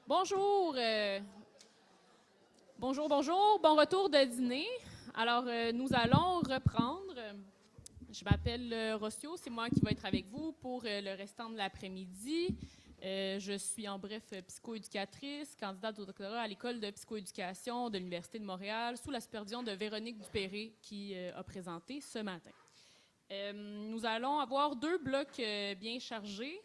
Bonjour, bonjour, bon retour de dîner. Alors, nous allons reprendre. Je m'appelle Rossio, c'est moi qui vais être avec vous pour le restant de l'après-midi. Je suis en bref psychoéducatrice, candidate au doctorat à l'école de psychoéducation de l'Université de Montréal sous la supervision de Véronique Dupéré qui a présenté ce matin. Nous allons avoir deux blocs bien chargés.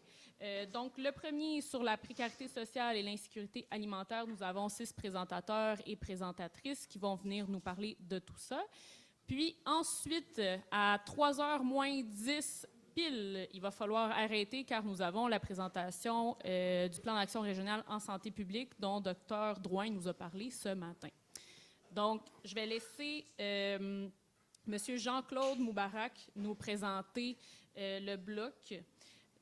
Donc, le premier sur la précarité sociale et l'insécurité alimentaire, nous avons 6 présentateurs et présentatrices qui vont venir nous parler de tout ça. Puis ensuite, à 3h moins 10 pile, il va falloir arrêter car nous avons la présentation du plan d'action régional en santé publique dont Dr Drouin nous a parlé ce matin. Donc, je vais laisser M. Jean-Claude Moubarak nous présenter le bloc.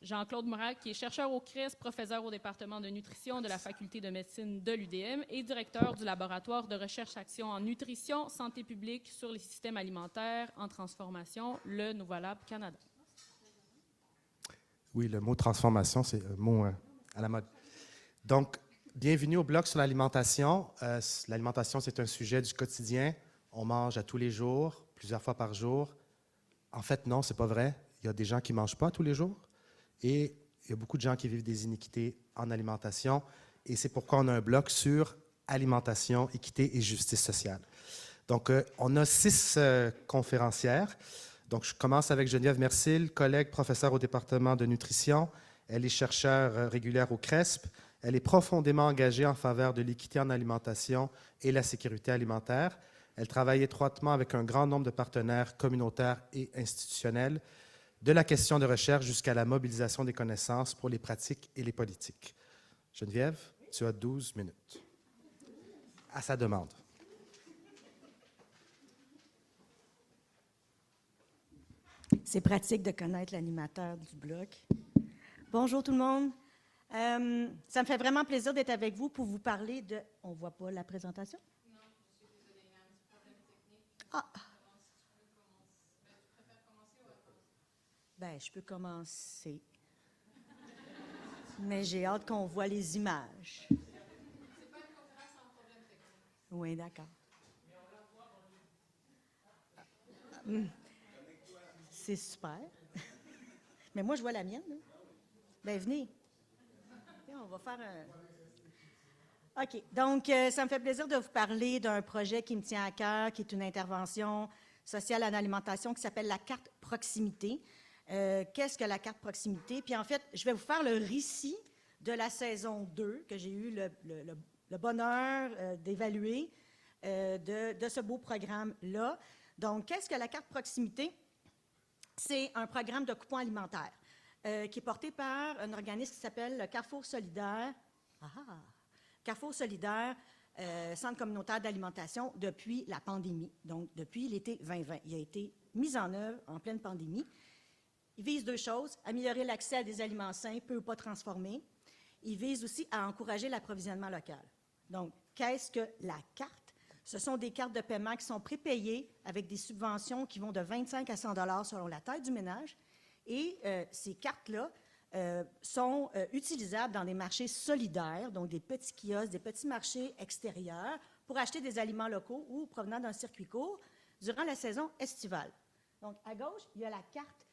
Jean-Claude Moubarak, qui est chercheur au CRES, professeur au département de nutrition de la faculté de médecine de l'UDM et directeur du laboratoire de recherche-action en nutrition, santé publique sur les systèmes alimentaires en transformation, le Novolab Canada. Oui, le mot transformation, c'est un mot à la mode. Donc, bienvenue au bloc sur l'alimentation. L'alimentation, c'est un sujet du quotidien. On mange à tous les jours, plusieurs fois par jour. En fait, non, c'est pas vrai. Il y a des gens qui ne mangent pas tous les jours. Et il y a beaucoup de gens qui vivent des iniquités en alimentation. Et c'est pourquoi on a un bloc sur alimentation, équité et justice sociale. Donc, on a 6 conférencières. Donc, je commence avec Geneviève Mercil, collègue professeure au département de nutrition. Elle est chercheure régulière au CRESP. Elle est profondément engagée en faveur de l'équité en alimentation et la sécurité alimentaire. Elle travaille étroitement avec un grand nombre de partenaires communautaires et institutionnels, de la question de recherche jusqu'à la mobilisation des connaissances pour les pratiques et les politiques. Geneviève, tu as 12 minutes. À sa demande. C'est pratique de connaître l'animateur du bloc. Bonjour tout le monde. Ça me fait vraiment plaisir d'être avec vous pour vous parler de... On ne voit pas la présentation? Non, je suis désolée, il y a un petit problème technique. Ah! Tu préfères commencer ou attendre? Bien, je peux commencer. Mais j'ai hâte qu'on voit les images. C'est pas une conférence sans problème technique. Oui, d'accord. Mais on la voit en ligne. C'est super. Mais moi, je vois la mienne. Hein? Bien, venez. Et on va faire un... OK. Donc, ça me fait plaisir de vous parler d'un projet qui me tient à cœur, qui est une intervention sociale en alimentation qui s'appelle la carte proximité. Qu'est-ce que la carte proximité? Puis en fait, je vais vous faire le récit de la saison 2 que j'ai eu le bonheur d'évaluer de ce beau programme-là. Donc, qu'est-ce que la carte proximité? C'est un programme de coupons alimentaires qui est porté par un organisme qui s'appelle le Carrefour Solidaire. Carrefour Solidaire, Centre communautaire d'alimentation depuis la pandémie, donc depuis l'été 2020. Il a été mis en œuvre en pleine pandémie. Il vise 2 choses, améliorer l'accès à des aliments sains, peu ou pas transformés. Il vise aussi à encourager l'approvisionnement local. Donc, qu'est-ce que la carte? Ce sont des cartes de paiement qui sont prépayées avec des subventions qui vont de 25 à 100 $ selon la taille du ménage. Et ces cartes-là sont utilisables dans des marchés solidaires, donc des petits kiosques, des petits marchés extérieurs, pour acheter des aliments locaux ou provenant d'un circuit court durant la saison estivale. Donc, à gauche, il y a la carte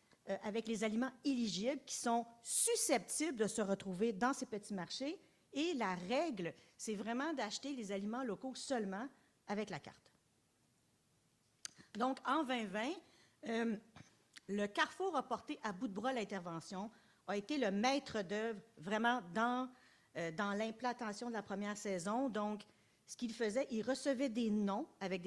avec les aliments éligibles qui sont susceptibles de se retrouver dans ces petits marchés. Et la règle, c'est vraiment d'acheter les aliments locaux seulement avec la carte. Donc, en 2020, le Carrefour a porté à bout de bras l'intervention, a été le maître d'œuvre vraiment dans l'implantation de la première saison. Donc, ce qu'il faisait, il recevait des noms avec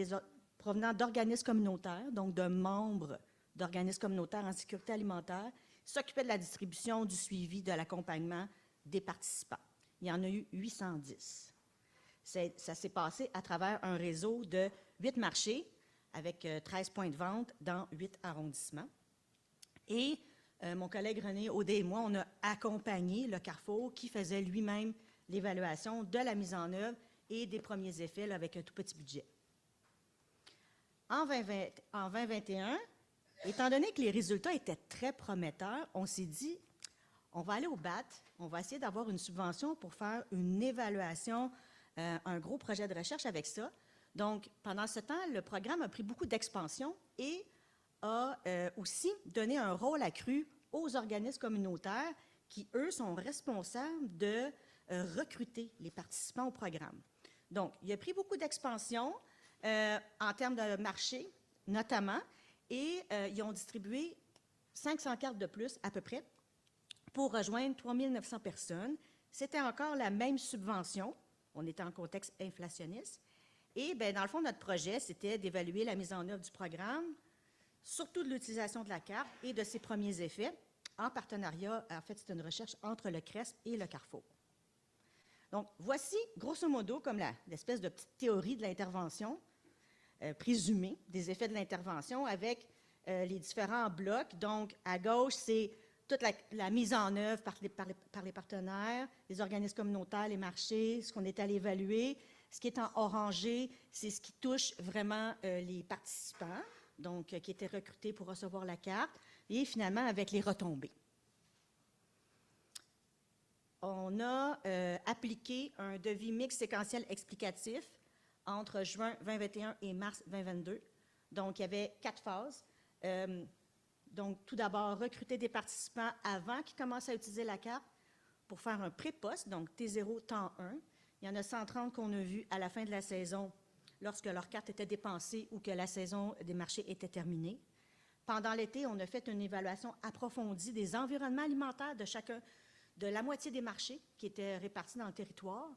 provenant d'organismes communautaires, donc de membres d'organismes communautaires en sécurité alimentaire, s'occupait de la distribution, du suivi, de l'accompagnement des participants. Il y en a eu 810. Ça s'est passé à travers un réseau de 8 marchés avec 13 points de vente dans 8 arrondissements. Et mon collègue René Audet et moi, on a accompagné le Carrefour qui faisait lui-même l'évaluation de la mise en œuvre et des premiers effets là, avec un tout petit budget. En 2021, étant donné que les résultats étaient très prometteurs, on s'est dit, on va aller au BAT, on va essayer d'avoir une subvention pour faire une évaluation, un gros projet de recherche avec ça. Donc, pendant ce temps, le programme a pris beaucoup d'expansion et a aussi donné un rôle accru aux organismes communautaires qui, eux, sont responsables de recruter les participants au programme. Donc, il a pris beaucoup d'expansion en termes de marché, notamment, et ils ont distribué 500 cartes de plus, à peu près, pour rejoindre 3 900 personnes. C'était encore la même subvention. On était en contexte inflationniste. Et, bien, dans le fond, notre projet, c'était d'évaluer la mise en œuvre du programme, surtout de l'utilisation de la carte et de ses premiers effets, en partenariat, en fait, c'est une recherche entre le CRESP et le Carrefour. Donc, voici, grosso modo, comme l'espèce de petite théorie de l'intervention, présumée des effets de l'intervention avec les différents blocs. Donc, à gauche, c'est toute la mise en œuvre par les partenaires, les organismes communautaires, les marchés, ce qu'on est allé évaluer. Ce qui est en orangé, c'est ce qui touche vraiment les participants, donc qui étaient recrutés pour recevoir la carte, et finalement avec les retombées. On a appliqué un devis mixte séquentiel explicatif entre juin 2021 et mars 2022. Donc, il y avait 4 phases. Donc, tout d'abord, recruter des participants avant qu'ils commencent à utiliser la carte pour faire un pré-poste, donc T0 temps 1. Il y en a 130 qu'on a vus à la fin de la saison lorsque leur carte était dépensée ou que la saison des marchés était terminée. Pendant l'été, on a fait une évaluation approfondie des environnements alimentaires de la moitié des marchés qui étaient répartis dans le territoire.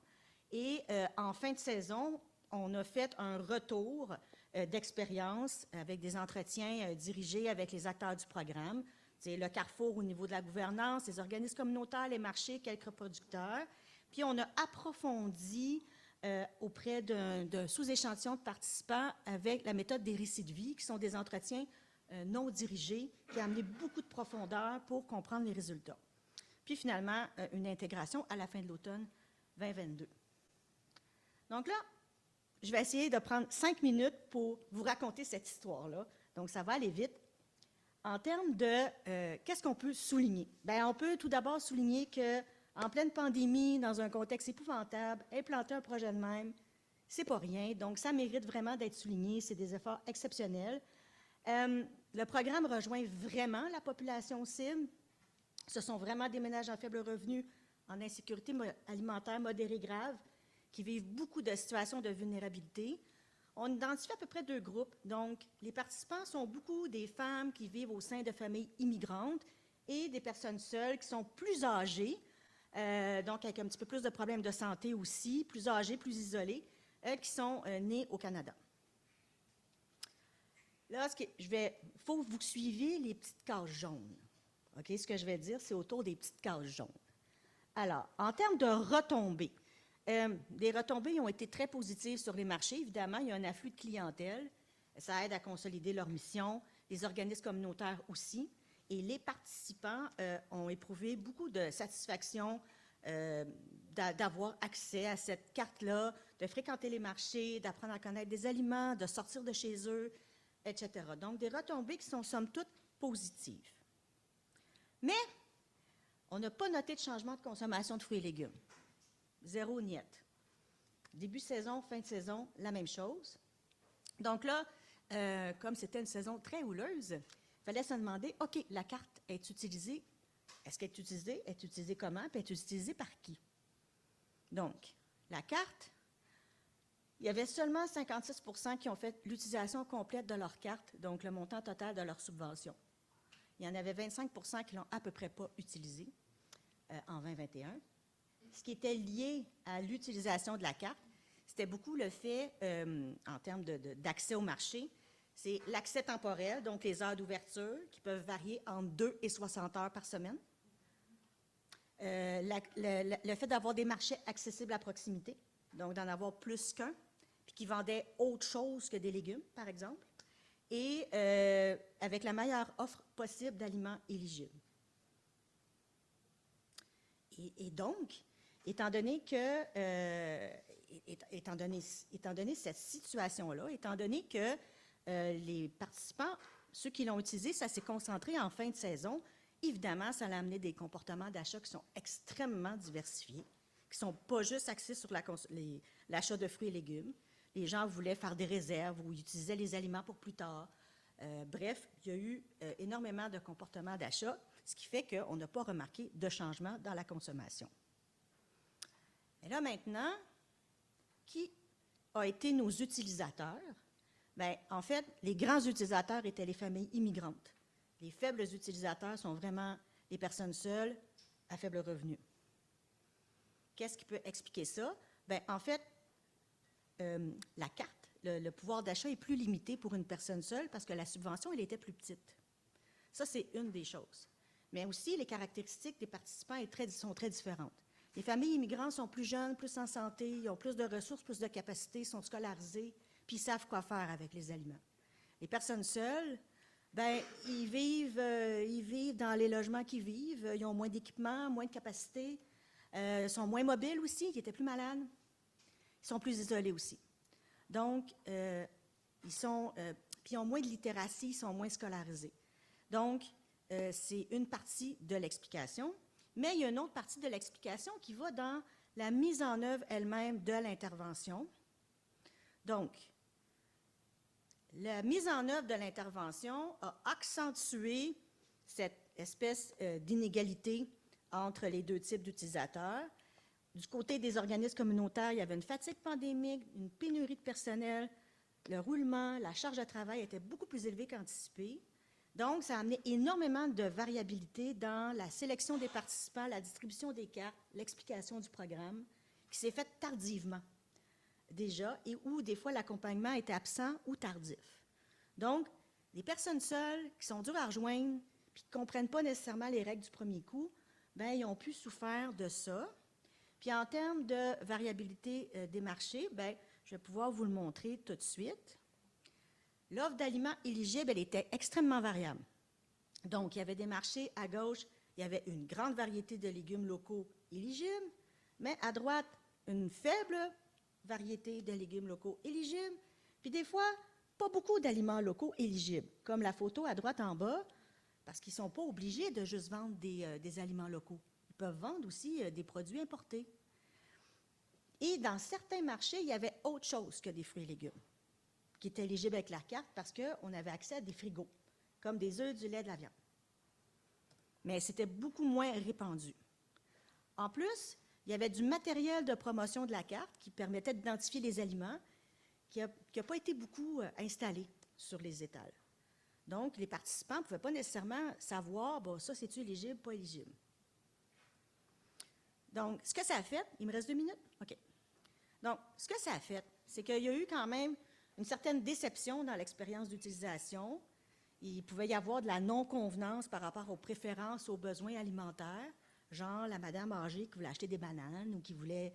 Et en fin de saison, on a fait un retour d'expérience avec des entretiens dirigés avec les acteurs du programme. C'est le Carrefour au niveau de la gouvernance, les organismes communautaires, les marchés, quelques producteurs. Puis on a approfondi auprès d'un sous-échantillon de participants avec la méthode des récits de vie, qui sont des entretiens non dirigés, qui a amené beaucoup de profondeur pour comprendre les résultats. Puis finalement, une intégration à la fin de l'automne 2022. Donc là, je vais essayer de prendre 5 minutes pour vous raconter cette histoire-là. Donc, ça va aller vite. En termes de qu'est-ce qu'on peut souligner? Bien, on peut tout d'abord souligner qu'en pleine pandémie, dans un contexte épouvantable, implanter un projet de même, c'est pas rien. Donc, ça mérite vraiment d'être souligné. C'est des efforts exceptionnels. Le programme rejoint vraiment la population cible. Ce sont vraiment des ménages à faible revenu, en insécurité alimentaire modérée grave, qui vivent beaucoup de situations de vulnérabilité. On identifie à peu près 2 groupes. Donc, les participants sont beaucoup des femmes qui vivent au sein de familles immigrantes et des personnes seules qui sont plus âgées, donc avec un petit peu plus de problèmes de santé aussi, plus âgées, plus isolées, qui sont nées au Canada. Là, il faut que vous suiviez les petites cases jaunes. OK? Ce que je vais dire, c'est autour des petites cases jaunes. Alors, en termes de retombées, les retombées ont été très positives sur les marchés. Évidemment, il y a un afflux de clientèle. Ça aide à consolider leur mission. Les organismes communautaires aussi. Et les participants ont éprouvé beaucoup de satisfaction d'avoir accès à cette carte-là, de fréquenter les marchés, d'apprendre à connaître des aliments, de sortir de chez eux, etc. Donc, des retombées qui sont, somme toute, positives. Mais, on n'a pas noté de changement de consommation de fruits et légumes. 0 niet. Début de saison, fin de saison, la même chose. Donc là, comme c'était une saison très houleuse, il fallait se demander, OK, la carte est utilisée. Est-ce qu'elle est utilisée? Elle est utilisée comment? Puis elle est utilisée par qui? Donc, la carte, il y avait seulement 56 % qui ont fait l'utilisation complète de leur carte, donc le montant total de leur subvention. Il y en avait 25 % qui ne l'ont à peu près pas utilisée en 2021. Ce qui était lié à l'utilisation de la carte, c'était beaucoup le fait, en termes d'accès au marché, c'est l'accès temporel, donc les heures d'ouverture, qui peuvent varier entre 2 et 60 heures par semaine. Le fait d'avoir des marchés accessibles à proximité, donc d'en avoir plus qu'un, puis qui vendaient autre chose que des légumes, par exemple, et avec la meilleure offre possible d'aliments éligibles. Et donc, étant donné cette situation-là, étant donné que les participants, ceux qui l'ont utilisé, ça s'est concentré en fin de saison, évidemment, ça a amené des comportements d'achat qui sont extrêmement diversifiés, qui ne sont pas juste axés sur l'achat de fruits et légumes. Les gens voulaient faire des réserves ou utilisaient les aliments pour plus tard. Bref, il y a eu énormément de comportements d'achat, ce qui fait qu'on n'a pas remarqué de changement dans la consommation. Et là, maintenant, qui a été nos utilisateurs? Bien, en fait, les grands utilisateurs étaient les familles immigrantes. Les faibles utilisateurs sont vraiment les personnes seules à faible revenu. Qu'est-ce qui peut expliquer ça? Bien, en fait, la carte, le pouvoir d'achat est plus limité pour une personne seule parce que la subvention, elle était plus petite. Ça, c'est une des choses. Mais aussi, les caractéristiques des participants sont très différentes. Les familles immigrantes sont plus jeunes, plus en santé, ils ont plus de ressources, plus de capacités, sont scolarisés, puis ils savent quoi faire avec les aliments. Les personnes seules, bien, ils vivent dans les logements qu'ils vivent, ils ont moins d'équipement, moins de capacités, sont moins mobiles aussi, ils étaient plus malades, ils sont plus isolés aussi. Donc, puis ils ont moins de littératie, ils sont moins scolarisés. Donc, c'est une partie de l'explication. Mais il y a une autre partie de l'explication qui va dans la mise en œuvre elle-même de l'intervention. Donc, la mise en œuvre de l'intervention a accentué cette espèce d'inégalité entre les deux types d'utilisateurs. Du côté des organismes communautaires, il y avait une fatigue pandémique, une pénurie de personnel, le roulement, la charge de travail était beaucoup plus élevée qu'anticipé. Donc, ça a amené énormément de variabilité dans la sélection des participants, la distribution des cartes, l'explication du programme, qui s'est faite tardivement déjà, et où des fois l'accompagnement était absent ou tardif. Donc, les personnes seules qui sont dures à rejoindre puis qui ne comprennent pas nécessairement les règles du premier coup, bien, ils ont pu souffrir de ça. Puis en termes de variabilité des marchés, bien, je vais pouvoir vous le montrer tout de suite. L'offre d'aliments éligibles, elle était extrêmement variable. Donc, il y avait des marchés à gauche, il y avait une grande variété de légumes locaux éligibles, mais à droite, une faible variété de légumes locaux éligibles, puis des fois, pas beaucoup d'aliments locaux éligibles, comme la photo à droite en bas, parce qu'ils ne sont pas obligés de juste vendre des aliments locaux. Ils peuvent vendre aussi des produits importés. Et dans certains marchés, il y avait autre chose que des fruits et légumes qui étaient éligibles avec la carte parce qu'on avait accès à des frigos, comme des œufs, du lait, de la viande. Mais c'était beaucoup moins répandu. En plus, il y avait du matériel de promotion de la carte qui permettait d'identifier les aliments qui n'a pas été beaucoup installé sur les étals. Donc, les participants ne pouvaient pas nécessairement savoir, bon, ça, c'est-tu éligible, pas éligible. Donc, ce que ça a fait, il me reste 2 minutes? OK. Donc, ce que ça a fait, c'est qu'il y a eu quand même une certaine déception dans l'expérience d'utilisation. Il pouvait y avoir de la non-convenance par rapport aux préférences, aux besoins alimentaires, genre la madame âgée qui voulait acheter des bananes ou qui voulait,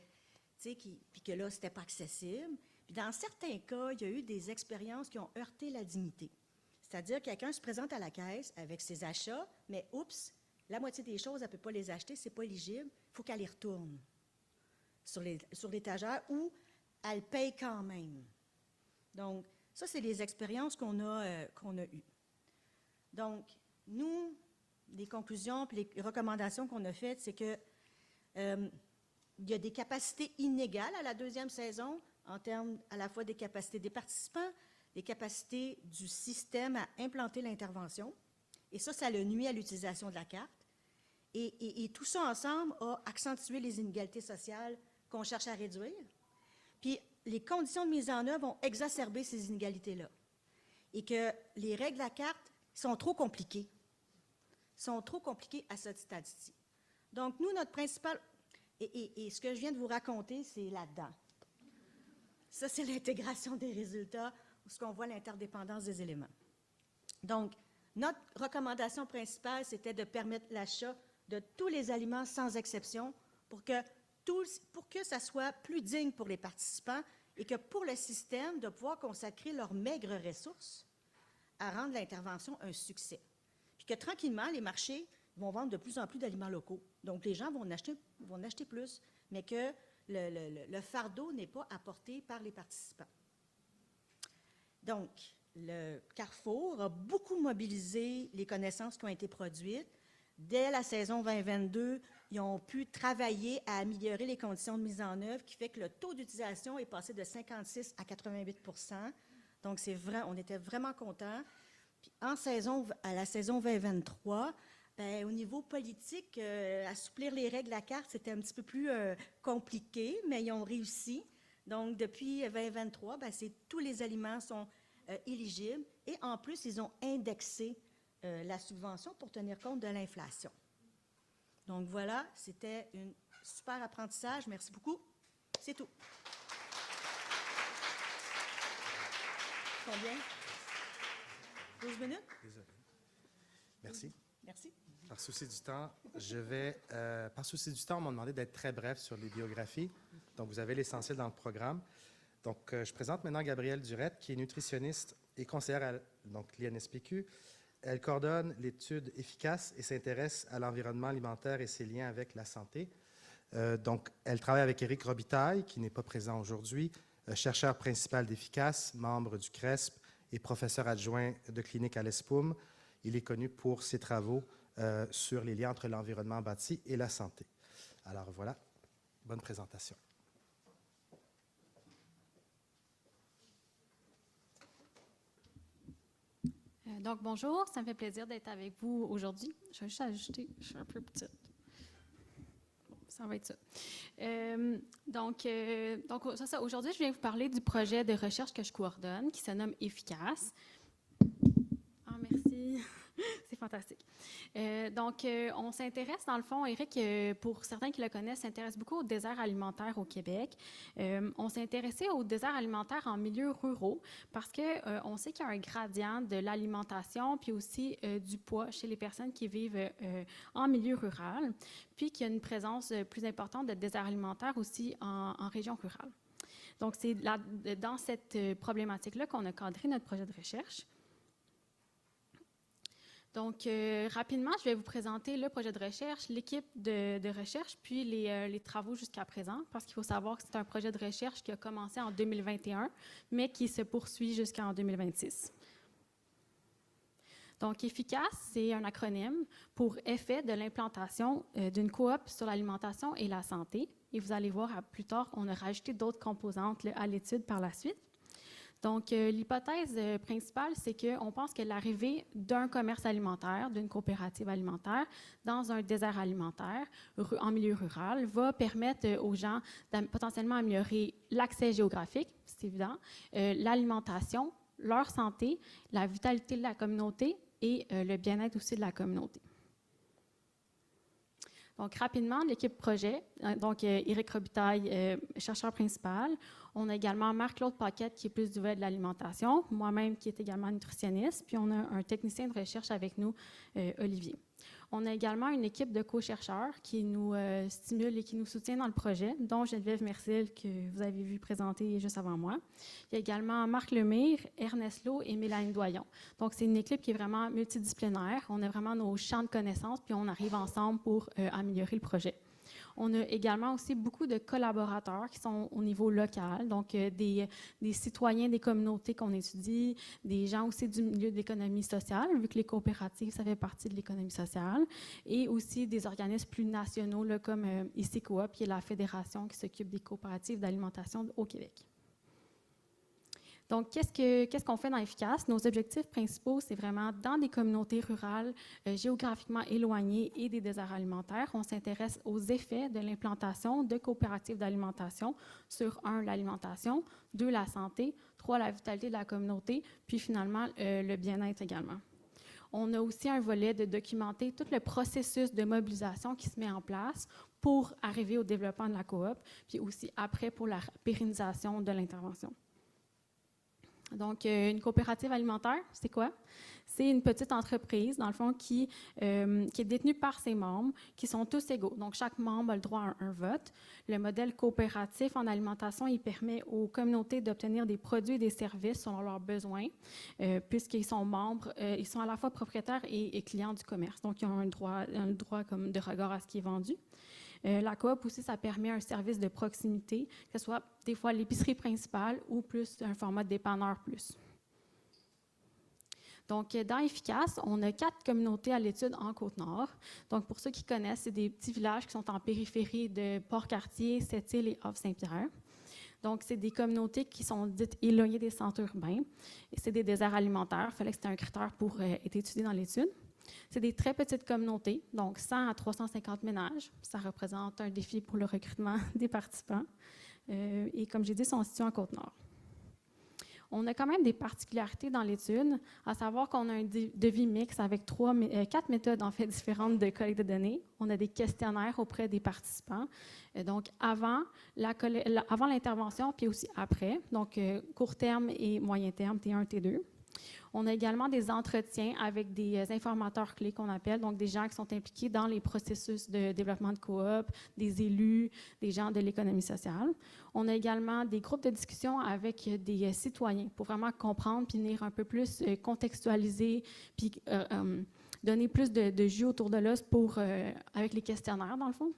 tu sais, puis que là, ce n'était pas accessible. Puis dans certains cas, il y a eu des expériences qui ont heurté la dignité. C'est-à-dire que quelqu'un se présente à la caisse avec ses achats, mais oups, la moitié des choses, elle ne peut pas les acheter, ce n'est pas éligible, il faut qu'elle les retourne sur l'étagère ou elle paye quand même. Donc, ça, c'est les expériences qu'on a eues. Donc, nous, les conclusions et les recommandations qu'on a faites, c'est que il y a des capacités inégales à la deuxième saison en termes à la fois des capacités des participants, des capacités du système à implanter l'intervention. Et ça le nuit à l'utilisation de la carte. Et tout ça ensemble a accentué les inégalités sociales qu'on cherche à réduire. Puis les conditions de mise en œuvre ont exacerbé ces inégalités-là. Et que les règles de la carte sont trop compliquées. Sont trop compliquées à ce stade-ci. Donc, nous, notre principal... Et ce que je viens de vous raconter, c'est là-dedans. Ça, c'est l'intégration des résultats, où ce qu'on voit l'interdépendance des éléments. Donc, notre recommandation principale, c'était de permettre l'achat de tous les aliments sans exception pour que ça soit plus digne pour les participants et que pour le système, de pouvoir consacrer leurs maigres ressources à rendre l'intervention un succès. Puis que tranquillement, les marchés vont vendre de plus en plus d'aliments locaux. Donc, les gens vont en acheter plus, mais que le fardeau n'est pas apporté par les participants. Donc, le Carrefour a beaucoup mobilisé les connaissances qui ont été produites, dès la saison 2022, ils ont pu travailler à améliorer les conditions de mise en œuvre, qui fait que le taux d'utilisation est passé de 56 à 88 %. Donc, on était vraiment contents. Puis, à la saison 2023, bien, au niveau politique, assouplir les règles de la carte, c'était un petit peu plus compliqué, mais ils ont réussi. Donc, depuis 2023, bien, tous les aliments sont éligibles. Et en plus, ils ont indexé la subvention pour tenir compte de l'inflation. Donc voilà, c'était un super apprentissage. Merci beaucoup. C'est tout. Combien? 12 minutes? Désolé. Merci. Merci. Par souci du temps, on m'a demandé d'être très bref sur les biographies. Donc, vous avez l'essentiel dans le programme. Donc, je présente maintenant Gabrielle Durette, qui est nutritionniste et conseillère à l'INSPQ. Elle coordonne l'étude efficace et s'intéresse à l'environnement alimentaire et ses liens avec la santé. Donc, elle travaille avec Éric Robitaille, qui n'est pas présent aujourd'hui, chercheur principal d'Efficace, membre du CRESP et professeur adjoint de clinique à l'ESPOUM. Il est connu pour ses travaux sur les liens entre l'environnement bâti et la santé. Alors voilà, bonne présentation. Donc, bonjour, ça me fait plaisir d'être avec vous aujourd'hui. Je vais juste ajuster, je suis un peu petite. Bon, ça va être ça. Aujourd'hui, je viens vous parler du projet de recherche que je coordonne, qui se nomme Efficace. Ah, merci. C'est fantastique. On s'intéresse, dans le fond, Éric, pour certains qui le connaissent, s'intéresse beaucoup au désert alimentaire au Québec. On s'est intéressé au désert alimentaire en milieux ruraux parce qu'on sait qu'il y a un gradient de l'alimentation puis aussi du poids chez les personnes qui vivent en milieu rural, puis qu'il y a une présence plus importante de désert alimentaire aussi en région rurale. Donc, c'est dans cette problématique-là qu'on a cadré notre projet de recherche. Donc, rapidement, je vais vous présenter le projet de recherche, l'équipe de recherche, puis les travaux jusqu'à présent, parce qu'il faut savoir que c'est un projet de recherche qui a commencé en 2021, mais qui se poursuit jusqu'en 2026. Donc, Efficace, c'est un acronyme pour effet de l'implantation d'une coop sur l'alimentation et la santé. Et vous allez voir plus tard, on a rajouté d'autres composantes à l'étude par la suite. Donc, l'hypothèse principale, c'est qu'on pense que l'arrivée d'un commerce alimentaire, d'une coopérative alimentaire, dans un désert alimentaire en milieu rural, va permettre aux gens de potentiellement améliorer l'accès géographique, c'est évident, l'alimentation, leur santé, la vitalité de la communauté et le bien-être aussi de la communauté. Donc, rapidement, l'équipe projet, donc Éric Robitaille, chercheur principal. On a également Marc-Claude Paquette, qui est plus du volet de l'alimentation, moi-même qui est également nutritionniste, puis on a un technicien de recherche avec nous, Olivier. On a également une équipe de co-chercheurs qui nous stimule et qui nous soutient dans le projet, dont Geneviève Mercil, que vous avez vu présenter juste avant moi. Il y a également Marc Lemire, Ernest Lowe et Mélanie Doyon. Donc, c'est une équipe qui est vraiment multidisciplinaire. On a vraiment nos champs de connaissances, puis on arrive ensemble pour améliorer le projet. On a également aussi beaucoup de collaborateurs qui sont au niveau local, donc des citoyens des communautés qu'on étudie, des gens aussi du milieu de l'économie sociale, vu que les coopératives, ça fait partie de l'économie sociale, et aussi des organismes plus nationaux, là, comme ICI Coop, qui est la fédération qui s'occupe des coopératives d'alimentation au Québec. Donc, qu'est-ce qu'on fait dans Efficace? Nos objectifs principaux, c'est vraiment dans des communautés rurales géographiquement éloignées et des déserts alimentaires. On s'intéresse aux effets de l'implantation de coopératives d'alimentation sur 1, l'alimentation, 2, la santé, 3, la vitalité de la communauté, puis finalement, le bien-être également. On a aussi un volet de documenter tout le processus de mobilisation qui se met en place pour arriver au développement de la coop, puis aussi après pour la pérennisation de l'intervention. Donc, une coopérative alimentaire, c'est quoi? C'est une petite entreprise, dans le fond, qui est détenue par ses membres, qui sont tous égaux. Donc, chaque membre a le droit à un vote. Le modèle coopératif en alimentation, il permet aux communautés d'obtenir des produits et des services selon leurs besoins, puisqu'ils sont membres, ils sont à la fois propriétaires et clients du commerce. Donc, ils ont un droit comme de regard à ce qui est vendu. La coop aussi, ça permet un service de proximité, que ce soit des fois l'épicerie principale ou plus un format de dépanneur plus. Donc, dans Efficace, on a 4 communautés à l'étude en Côte-Nord. Donc, pour ceux qui connaissent, c'est des petits villages qui sont en périphérie de Port-Cartier, Sept-Îles et Havre-Saint-Pierre. Donc, c'est des communautés qui sont dites éloignées des centres urbains. Et c'est des déserts alimentaires. Il fallait que c'était un critère pour être étudié dans l'étude. C'est des très petites communautés, donc 100 à 350 ménages. Ça représente un défi pour le recrutement des participants. Et comme j'ai dit, ils sont situés en Côte-Nord. On a quand même des particularités dans l'étude, à savoir qu'on a un devis mixte avec 4 méthodes en fait différentes de collecte de données. On a des questionnaires auprès des participants, donc avant l'intervention, puis aussi après, donc court terme et moyen terme, T1, T2. On a également des entretiens avec des informateurs clés qu'on appelle, donc des gens qui sont impliqués dans les processus de développement de coop, des élus, des gens de l'économie sociale. On a également des groupes de discussion avec des citoyens pour vraiment comprendre puis venir un peu plus contextualiser puis donner plus de jus autour de l'os avec les questionnaires, dans le fond.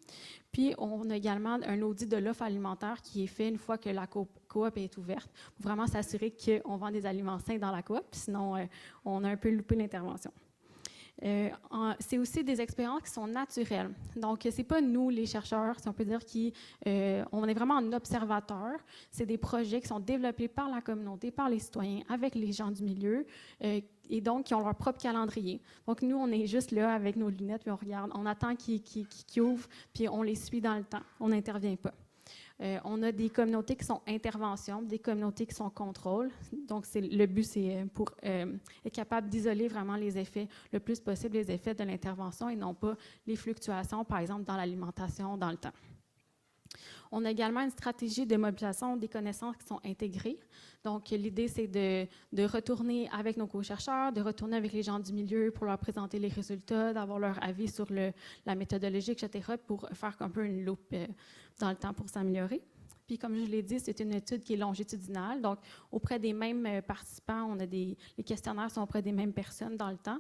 Puis, on a également un audit de l'offre alimentaire qui est fait une fois que la coop est ouverte, pour vraiment s'assurer qu'on vend des aliments sains dans la coop, sinon on a un peu loupé l'intervention. C'est aussi des expériences qui sont naturelles. Donc, ce n'est pas nous, les chercheurs, si on peut dire, on est vraiment un observateur. C'est des projets qui sont développés par la communauté, par les citoyens, avec les gens du milieu, et donc qui ont leur propre calendrier. Donc, nous, on est juste là avec nos lunettes, puis on regarde, on attend qu'ils ouvrent, puis on les suit dans le temps. On n'intervient pas. On a des communautés qui sont intervention, des communautés qui sont contrôle. Donc, le but, c'est pour être capable d'isoler vraiment les effets, le plus possible les effets de l'intervention et non pas les fluctuations, par exemple, dans l'alimentation, dans le temps. On a également une stratégie de mobilisation des connaissances qui sont intégrées. Donc, l'idée, c'est de retourner avec nos co-chercheurs, de retourner avec les gens du milieu pour leur présenter les résultats, d'avoir leur avis sur la méthodologie, etc., pour faire un peu une loupe dans le temps pour s'améliorer. Puis, comme je l'ai dit, c'est une étude qui est longitudinale. Donc, auprès des mêmes participants, les questionnaires sont auprès des mêmes personnes dans le temps.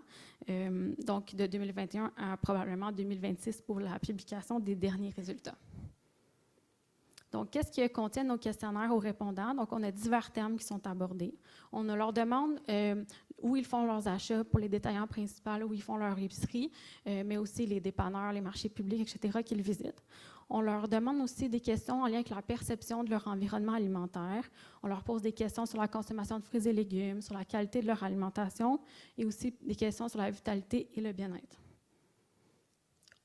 Donc, de 2021 à probablement 2026 pour la publication des derniers résultats. Donc, qu'est-ce que contiennent nos questionnaires aux répondants? Donc, on a divers termes qui sont abordés. On leur demande où ils font leurs achats pour les détaillants principaux, où ils font leur épicerie, mais aussi les dépanneurs, les marchés publics, etc., qu'ils visitent. On leur demande aussi des questions en lien avec la perception de leur environnement alimentaire. On leur pose des questions sur la consommation de fruits et légumes, sur la qualité de leur alimentation et aussi des questions sur la vitalité et le bien-être.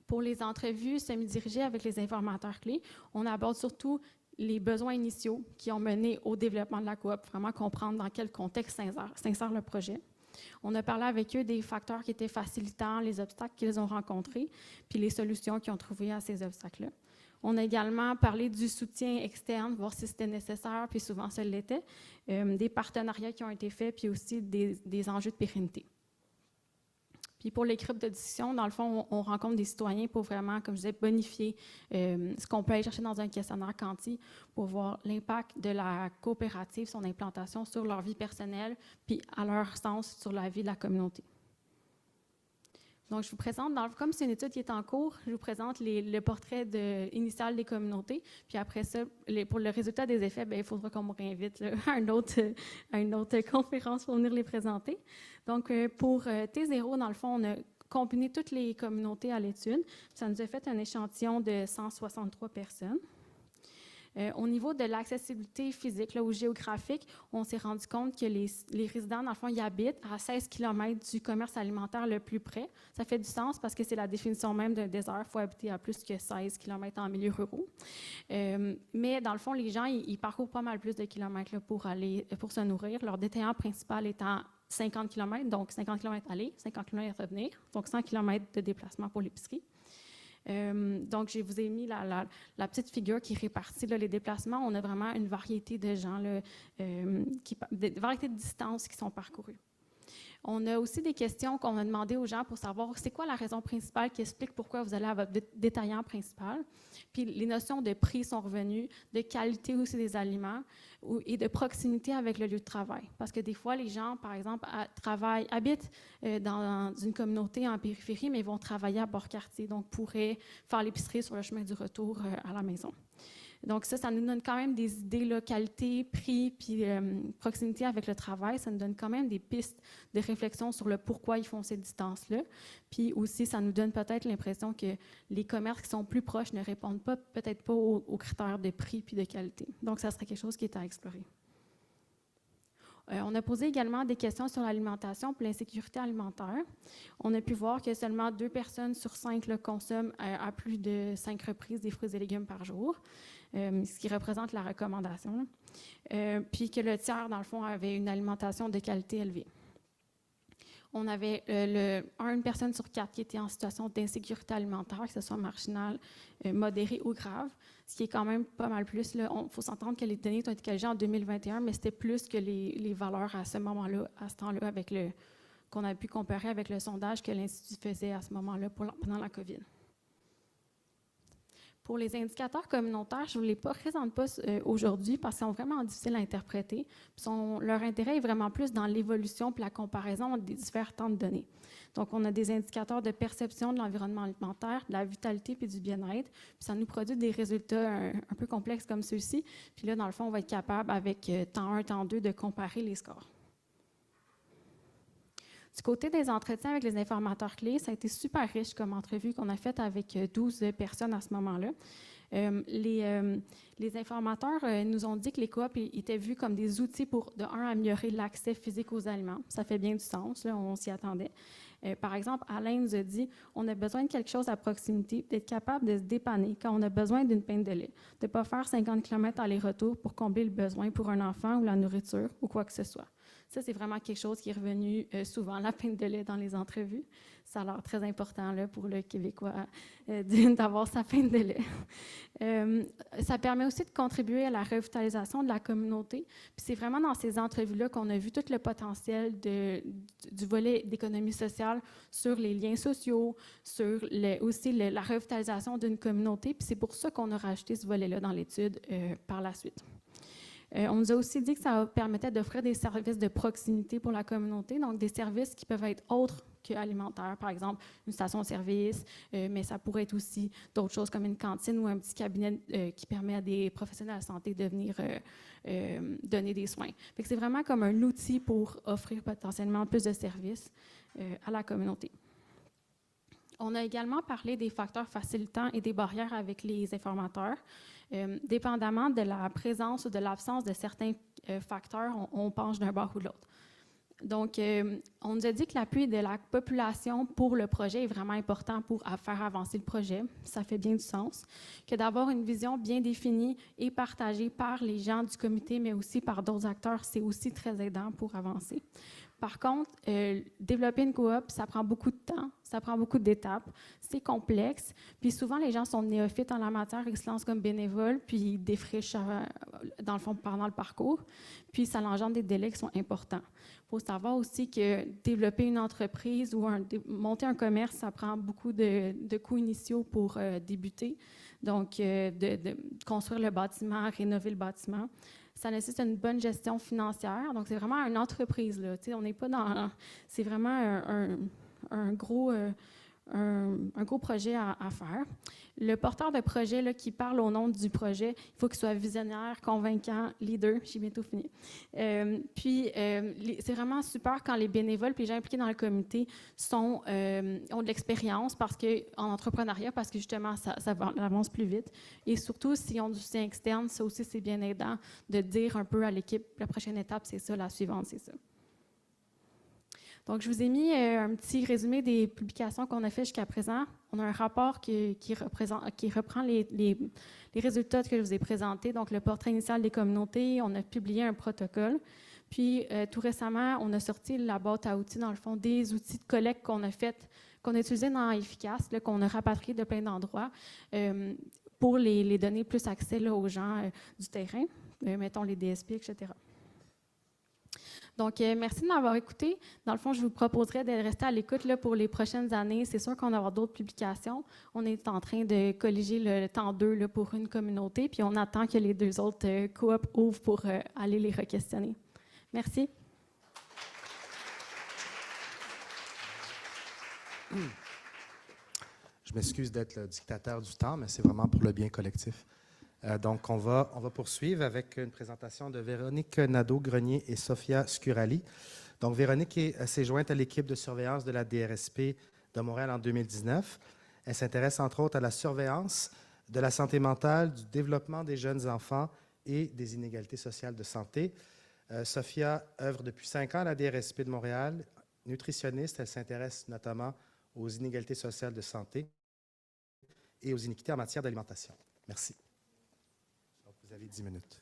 Pour les entrevues semi-dirigées avec les informateurs clés, on aborde surtout les besoins initiaux qui ont mené au développement de la coop, vraiment comprendre dans quel contexte s'insère le projet. On a parlé avec eux des facteurs qui étaient facilitants, les obstacles qu'ils ont rencontrés, puis les solutions qu'ils ont trouvées à ces obstacles-là. On a également parlé du soutien externe, voir si c'était nécessaire, puis souvent ça l'était, des partenariats qui ont été faits, puis aussi des enjeux de pérennité. Puis pour les groupes de discussion, dans le fond, on rencontre des citoyens pour vraiment, comme je disais, bonifier ce qu'on peut aller chercher dans un questionnaire quanti pour voir l'impact de la coopérative, son implantation sur leur vie personnelle, puis à leur sens sur la vie de la communauté. Donc, je vous présente, comme c'est une étude qui est en cours, je vous présente le portrait initial des communautés. Puis après ça, pour le résultat des effets, il faudra qu'on me réinvite à une autre conférence pour venir les présenter. Donc, pour T0, dans le fond, on a combiné toutes les communautés à l'étude. Ça nous a fait un échantillon de 163 personnes. Au niveau de l'accessibilité physique ou géographique, on s'est rendu compte que les résidents, dans le fond, ils habitent à 16 km du commerce alimentaire le plus près. Ça fait du sens parce que c'est la définition même d'un désert. Il faut habiter à plus que 16 km en milieu ruraux. Mais dans le fond, les gens, ils parcourent pas mal plus de kilomètres là, pour se nourrir. Leur détaillant principal étant 50 km, donc 50 km aller, 50 km revenir, donc 100 km de déplacement pour l'épicerie. Donc, je vous ai mis la petite figure qui répartit là, les déplacements. On a vraiment une variété de gens, variété de distances qui sont parcourues. On a aussi des questions qu'on a demandées aux gens pour savoir c'est quoi la raison principale qui explique pourquoi vous allez à votre détaillant principal. Puis les notions de prix sont revenues, de qualité aussi des aliments et de proximité avec le lieu de travail. Parce que des fois, les gens, par exemple, habitent dans une communauté en périphérie, mais vont travailler à Port-Cartier, donc pourraient faire l'épicerie sur le chemin du retour à la maison. Donc ça nous donne quand même des idées, là, qualité, prix, puis proximité avec le travail. Ça nous donne quand même des pistes de réflexion sur le pourquoi ils font ces distances-là. Puis aussi, ça nous donne peut-être l'impression que les commerces qui sont plus proches ne répondent pas, peut-être pas aux critères de prix puis de qualité. Donc ça serait quelque chose qui est à explorer. On a posé également des questions sur l'alimentation pour l'insécurité alimentaire. On a pu voir que seulement 2 personnes sur 5 là, consomment à plus de 5 reprises des fruits et légumes par jour, ce qui représente la recommandation. Puis que le tiers, dans le fond, avait une alimentation de qualité élevée. On avait une personne sur 4 qui était en situation d'insécurité alimentaire, que ce soit marginale, modérée ou grave, ce qui est quand même pas mal plus. Il faut s'entendre que les données ont été calculées en 2021, mais c'était plus que les valeurs à ce moment-là, à ce temps-là, qu'on a pu comparer avec le sondage que l'Institut faisait à ce moment-là pendant la COVID. Pour les indicateurs communautaires, je ne vous les présente pas aujourd'hui parce qu'ils sont vraiment difficiles à interpréter. Leur intérêt est vraiment plus dans l'évolution et la comparaison des différentes données. Donc, on a des indicateurs de perception de l'environnement alimentaire, de la vitalité et du bien-être. Puis ça nous produit des résultats un peu complexes comme ceux-ci. Puis là, dans le fond, on va être capable, avec temps 1, temps 2, de comparer les scores. Du côté des entretiens avec les informateurs clés, ça a été super riche comme entrevue qu'on a faite avec 12 personnes à ce moment-là. Les informateurs nous ont dit que les coops étaient vus comme des outils pour, de un, améliorer l'accès physique aux aliments. Ça fait bien du sens, là, on s'y attendait. Par exemple, Alain nous a dit on a besoin de quelque chose à proximité, d'être capable de se dépanner quand on a besoin d'une pinte de lait, de ne pas faire 50 km aller-retour pour combler le besoin pour un enfant ou la nourriture ou quoi que ce soit. Ça, c'est vraiment quelque chose qui est revenu souvent, la pinte de lait dans les entrevues. Ça a l'air très important là, pour le Québécois d'avoir sa pinte de lait. Ça permet aussi de contribuer à la revitalisation de la communauté. Puis c'est vraiment dans ces entrevues-là qu'on a vu tout le potentiel du volet d'économie sociale sur les liens sociaux, sur aussi la revitalisation d'une communauté. Puis c'est pour ça qu'on a rajouté ce volet-là dans l'étude par la suite. On nous a aussi dit que ça permettait d'offrir des services de proximité pour la communauté, donc des services qui peuvent être autres qu'alimentaires, par exemple une station-service, mais ça pourrait être aussi d'autres choses comme une cantine ou un petit cabinet qui permet à des professionnels de la santé de venir donner des soins. Fait que c'est vraiment comme un outil pour offrir potentiellement plus de services à la communauté. On a également parlé des facteurs facilitants et des barrières avec les informateurs. Dépendamment de la présence ou de l'absence de certains facteurs, on penche d'un bord ou de l'autre. Donc, on nous a dit que l'appui de la population pour le projet est vraiment important pour faire avancer le projet. Ça fait bien du sens. Que d'avoir une vision bien définie et partagée par les gens du comité, mais aussi par d'autres acteurs, c'est aussi très aidant pour avancer. Par contre, développer une coop, ça prend beaucoup de temps, ça prend beaucoup d'étapes, c'est complexe. Puis souvent, les gens sont néophytes en la matière, ils se lancent comme bénévoles, puis ils défrichent, dans le fond, pendant le parcours. Puis ça engendre des délais qui sont importants. Il faut savoir aussi que développer une entreprise ou monter un commerce, ça prend beaucoup de coûts initiaux pour débuter. Donc, de construire le bâtiment, rénover le bâtiment. Ça nécessite une bonne gestion financière. Donc, c'est vraiment une entreprise, là. Tu sais, on n'est pas dans... C'est vraiment un gros projet à faire. Le porteur de projet là, qui parle au nom du projet, il faut qu'il soit visionnaire, convaincant, leader. J'ai bientôt fini. C'est vraiment super quand les bénévoles et les gens impliqués dans le comité ont de l'expérience en entrepreneuriat parce que justement, ça avance plus vite. Et surtout, s'ils ont du soutien externe, ça aussi, c'est bien aidant de dire un peu à l'équipe, la prochaine étape, c'est ça, la suivante, c'est ça. Donc, je vous ai mis un petit résumé des publications qu'on a fait jusqu'à présent. On a un rapport qui reprend les résultats que je vous ai présentés, donc le portrait initial des communautés. On a publié un protocole. Puis, tout récemment, on a sorti la boîte à outils, dans le fond, des outils de collecte qu'on a utilisés dans Efficace, là, qu'on a rapatriés de plein d'endroits pour les donner plus accès là, aux gens du terrain, mettons les DSP, etc. Donc, merci de m'avoir écouté. Dans le fond, je vous proposerais de rester à l'écoute là, pour les prochaines années. C'est sûr qu'on va avoir d'autres publications. On est en train de colliger le temps 2 là, pour une communauté, puis on attend que les 2 autres coops ouvrent pour aller les re-questionner. Merci. Je m'excuse d'être le dictateur du temps, mais c'est vraiment pour le bien collectif. Donc, on va poursuivre avec une présentation de Véronique Nadeau-Grenier et Sophia Scurali. Donc, Véronique s'est jointe à l'équipe de surveillance de la DRSP de Montréal en 2019. Elle s'intéresse entre autres à la surveillance de la santé mentale, du développement des jeunes enfants et des inégalités sociales de santé. Sophia œuvre depuis 5 ans à la DRSP de Montréal. Nutritionniste, elle s'intéresse notamment aux inégalités sociales de santé et aux iniquités en matière d'alimentation. Merci. Donc, vous avez 10 minutes.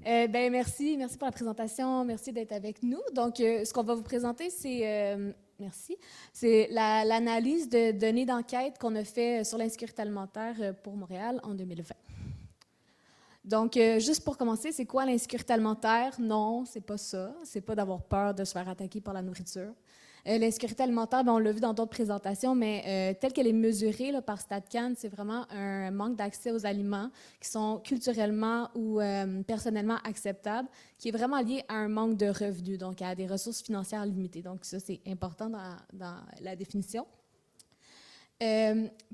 Merci pour la présentation, merci d'être avec nous. Donc, ce qu'on va vous présenter, c'est l'analyse de données d'enquête qu'on a fait sur l'insécurité alimentaire pour Montréal en 2020. Donc, juste pour commencer, c'est quoi l'insécurité alimentaire? Non, c'est pas ça. C'est pas d'avoir peur de se faire attaquer par la nourriture. L'insécurité alimentaire, on l'a vu dans d'autres présentations, mais telle qu'elle est mesurée là, par StatCan, c'est vraiment un manque d'accès aux aliments qui sont culturellement ou personnellement acceptables, qui est vraiment lié à un manque de revenus, donc à des ressources financières limitées. Donc ça, c'est important dans la définition.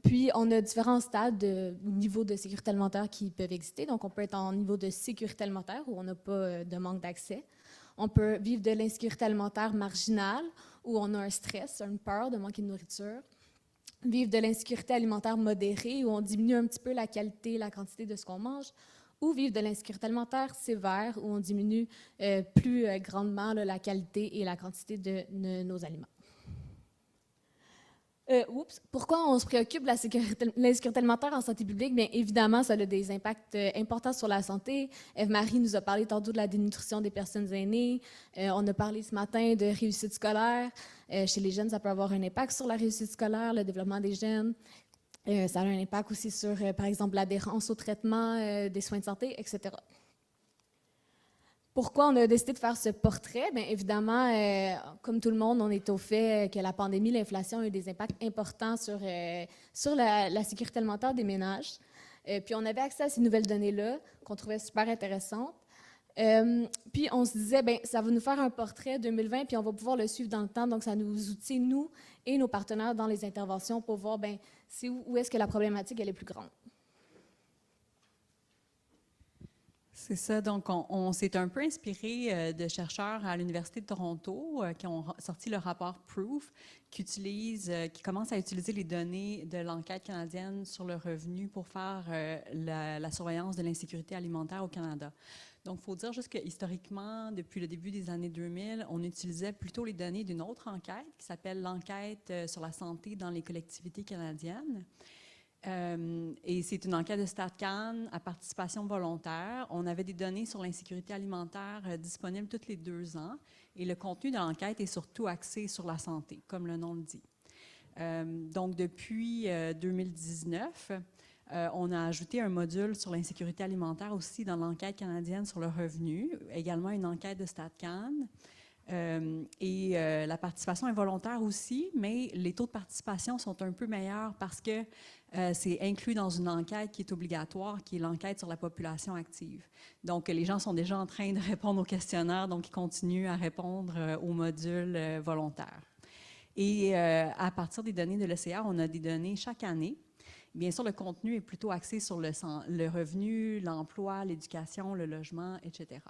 Puis, on a différents stades de niveau de sécurité alimentaire qui peuvent exister. Donc, on peut être en niveau de sécurité alimentaire où on n'a pas de manque d'accès. On peut vivre de l'insécurité alimentaire marginale, où on a un stress, une peur de manquer de nourriture. Vivre de l'insécurité alimentaire modérée, où on diminue un petit peu la qualité et la quantité de ce qu'on mange. Ou vivre de l'insécurité alimentaire sévère, où on diminue plus grandement la qualité et la quantité de nos aliments. Pourquoi on se préoccupe de l'insécurité alimentaire en santé publique? Bien, évidemment, ça a des impacts importants sur la santé. Eve-Marie nous a parlé tantôt de la dénutrition des personnes aînées. On a parlé ce matin de réussite scolaire. Chez les jeunes, ça peut avoir un impact sur la réussite scolaire, le développement des jeunes. Ça a un impact aussi sur, par exemple, l'adhérence au traitement des soins de santé, etc. Pourquoi on a décidé de faire ce portrait? Bien, évidemment, comme tout le monde, on est au fait que la pandémie, l'inflation a eu des impacts importants sur la sécurité alimentaire des ménages. Puis on avait accès à ces nouvelles données-là qu'on trouvait super intéressantes. Puis on se disait, bien, ça va nous faire un portrait 2020, puis on va pouvoir le suivre dans le temps. Donc, ça nous outille, nous et nos partenaires dans les interventions pour voir, bien, c'est où est-ce que la problématique elle est plus grande. C'est ça. Donc, on s'est un peu inspiré de chercheurs à l'Université de Toronto qui ont sorti le rapport Proof, qui commence à utiliser les données de l'enquête canadienne sur le revenu pour faire la surveillance de l'insécurité alimentaire au Canada. Donc, il faut dire juste que historiquement, depuis le début des années 2000, on utilisait plutôt les données d'une autre enquête qui s'appelle l'enquête sur la santé dans les collectivités canadiennes. Et c'est une enquête de StatCan à participation volontaire. On avait des données sur l'insécurité alimentaire disponibles tous les 2 ans et le contenu de l'enquête est surtout axé sur la santé, comme le nom le dit. Donc, depuis 2019, on a ajouté un module sur l'insécurité alimentaire aussi dans l'enquête canadienne sur le revenu, également une enquête de StatCan. La participation est volontaire aussi, mais les taux de participation sont un peu meilleurs parce que c'est inclus dans une enquête qui est obligatoire, qui est l'enquête sur la population active. Donc, les gens sont déjà en train de répondre au questionnaire, donc ils continuent à répondre au module volontaire. Et à partir des données de l'ECR, on a des données chaque année. Bien sûr, le contenu est plutôt axé sur le revenu, l'emploi, l'éducation, le logement, etc.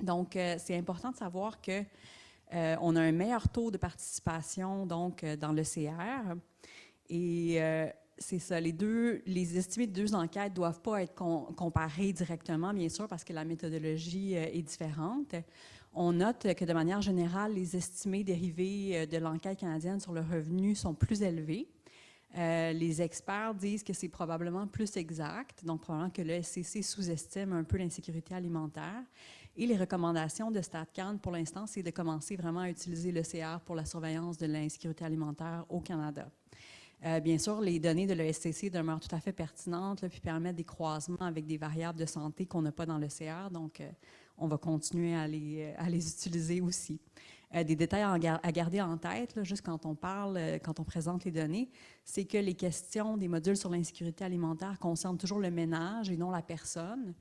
Donc, c'est important de savoir qu'on a un meilleur taux de participation donc, dans l'ECR. Et c'est ça, les estimés de 2 enquêtes ne doivent pas être comparés directement, bien sûr, parce que la méthodologie est différente. On note que de manière générale, les estimés dérivés de l'enquête canadienne sur le revenu sont plus élevés. Les experts disent que c'est probablement plus exact, donc probablement que le SCC sous-estime un peu l'insécurité alimentaire. Et les recommandations de StatCan, pour l'instant, c'est de commencer vraiment à utiliser l'ECR pour la surveillance de l'insécurité alimentaire au Canada. Bien sûr, les données de l'ESCC demeurent tout à fait pertinentes puis permettent des croisements avec des variables de santé qu'on n'a pas dans l'ECR, donc on va continuer à les utiliser aussi. Des détails à garder en tête, là, juste quand on présente les données, c'est que les questions des modules sur l'insécurité alimentaire concernent toujours le ménage et non la personne.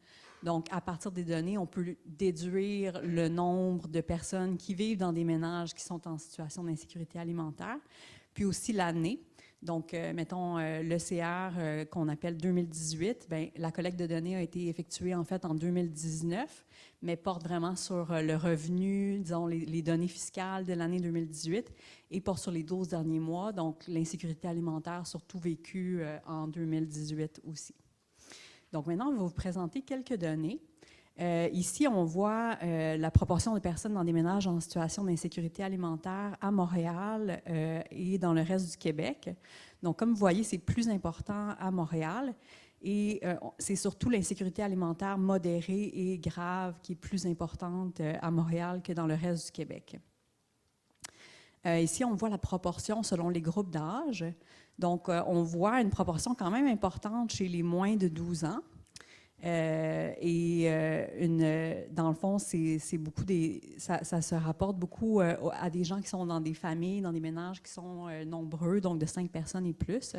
Donc, à partir des données, on peut déduire le nombre de personnes qui vivent dans des ménages qui sont en situation d'insécurité alimentaire, puis aussi l'année. Donc, mettons l'ECR qu'on appelle 2018, bien, la collecte de données a été effectuée en fait en 2019, mais porte vraiment sur le revenu, disons les données fiscales de l'année 2018 et porte sur les 12 derniers mois, donc l'insécurité alimentaire surtout vécue en 2018 aussi. Donc maintenant, on va vous présenter quelques données. Ici, on voit la proportion de personnes dans des ménages en situation d'insécurité alimentaire à Montréal et dans le reste du Québec. Donc, comme vous voyez, c'est plus important à Montréal et c'est surtout l'insécurité alimentaire modérée et grave qui est plus importante à Montréal que dans le reste du Québec. Ici, on voit la proportion selon les groupes d'âge. Donc, on voit une proportion quand même importante chez les moins de 12 ans. Dans le fond, c'est beaucoup ça se rapporte beaucoup à des gens qui sont dans des familles, dans des ménages qui sont nombreux, donc de 5 personnes et plus.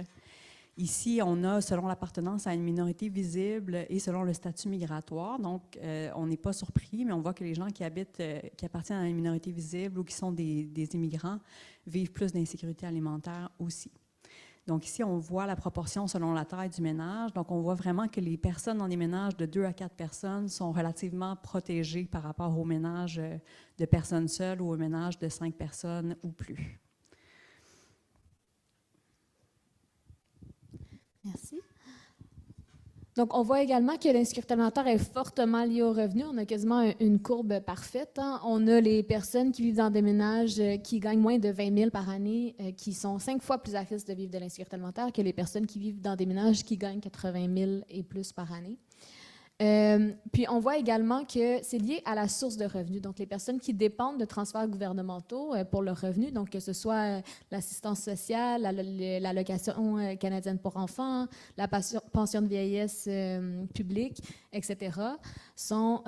Ici, on a, selon l'appartenance à une minorité visible et selon le statut migratoire, donc on n'est pas surpris, mais on voit que les gens qui appartiennent à une minorité visible ou qui sont des immigrants vivent plus d'insécurité alimentaire aussi. Donc ici, on voit la proportion selon la taille du ménage. Donc on voit vraiment que les personnes dans des ménages de 2 à 4 personnes sont relativement protégées par rapport aux ménages de personnes seules ou aux ménages de 5 personnes ou plus. Merci. Donc, on voit également que l'insécurité alimentaire est fortement liée au revenu. On a quasiment une courbe parfaite. Hein. On a les personnes qui vivent dans des ménages qui gagnent moins de 20 000 par année, qui sont 5 fois plus à risque de vivre de l'insécurité alimentaire que les personnes qui vivent dans des ménages qui gagnent 80 000 et plus par année. Puis, on voit également que c'est lié à la source de revenus. Donc, les personnes qui dépendent de transferts gouvernementaux pour leurs revenus, donc que ce soit l'assistance sociale, l'allocation canadienne pour enfants, la pension de vieillesse publique, etc., sont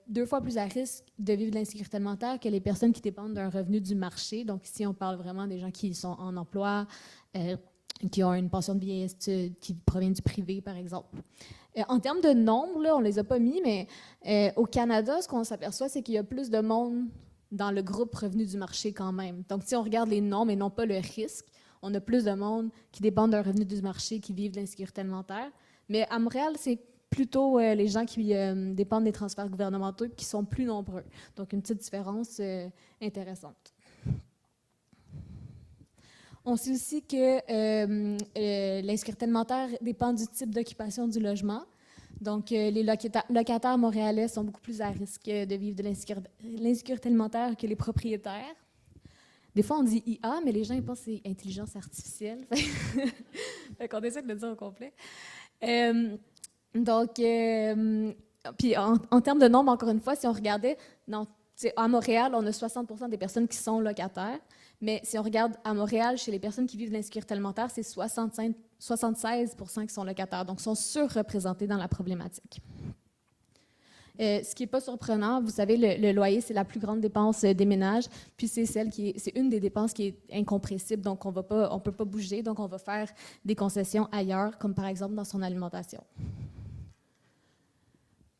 2 fois plus à risque de vivre de l'insécurité alimentaire que les personnes qui dépendent d'un revenu du marché. Donc, ici, on parle vraiment des gens qui sont en emploi, qui ont une pension de vieillesse qui provient du privé, par exemple. En termes de nombre, là, on ne les a pas mis, mais au Canada, ce qu'on s'aperçoit, c'est qu'il y a plus de monde dans le groupe revenu du marché quand même. Donc, si on regarde les nombres et non pas le risque, on a plus de monde qui dépendent d'un revenu du marché qui vivent de l'insécurité alimentaire. Mais à Montréal, c'est plutôt les gens qui dépendent des transferts gouvernementaux qui sont plus nombreux. Donc, une petite différence intéressante. On sait aussi que l'insécurité alimentaire dépend du type d'occupation du logement. Donc, les locataires montréalais sont beaucoup plus à risque de vivre de l'insécurité alimentaire que les propriétaires. Des fois, on dit IA, mais les gens ils pensent que c'est intelligence artificielle. Fait qu'on essaie de le dire au complet. Puis en termes de nombre, encore une fois, si on regardait, à Montréal, on a 60% des personnes qui sont locataires. Mais si on regarde à Montréal, chez les personnes qui vivent de l'insécurité alimentaire, c'est 76% qui sont locataires, donc sont surreprésentés dans la problématique. Ce qui n'est pas surprenant, vous savez, le loyer, c'est la plus grande dépense des ménages, puis c'est une des dépenses qui est incompressible, donc on ne peut pas bouger, donc on va faire des concessions ailleurs, comme par exemple dans son alimentation.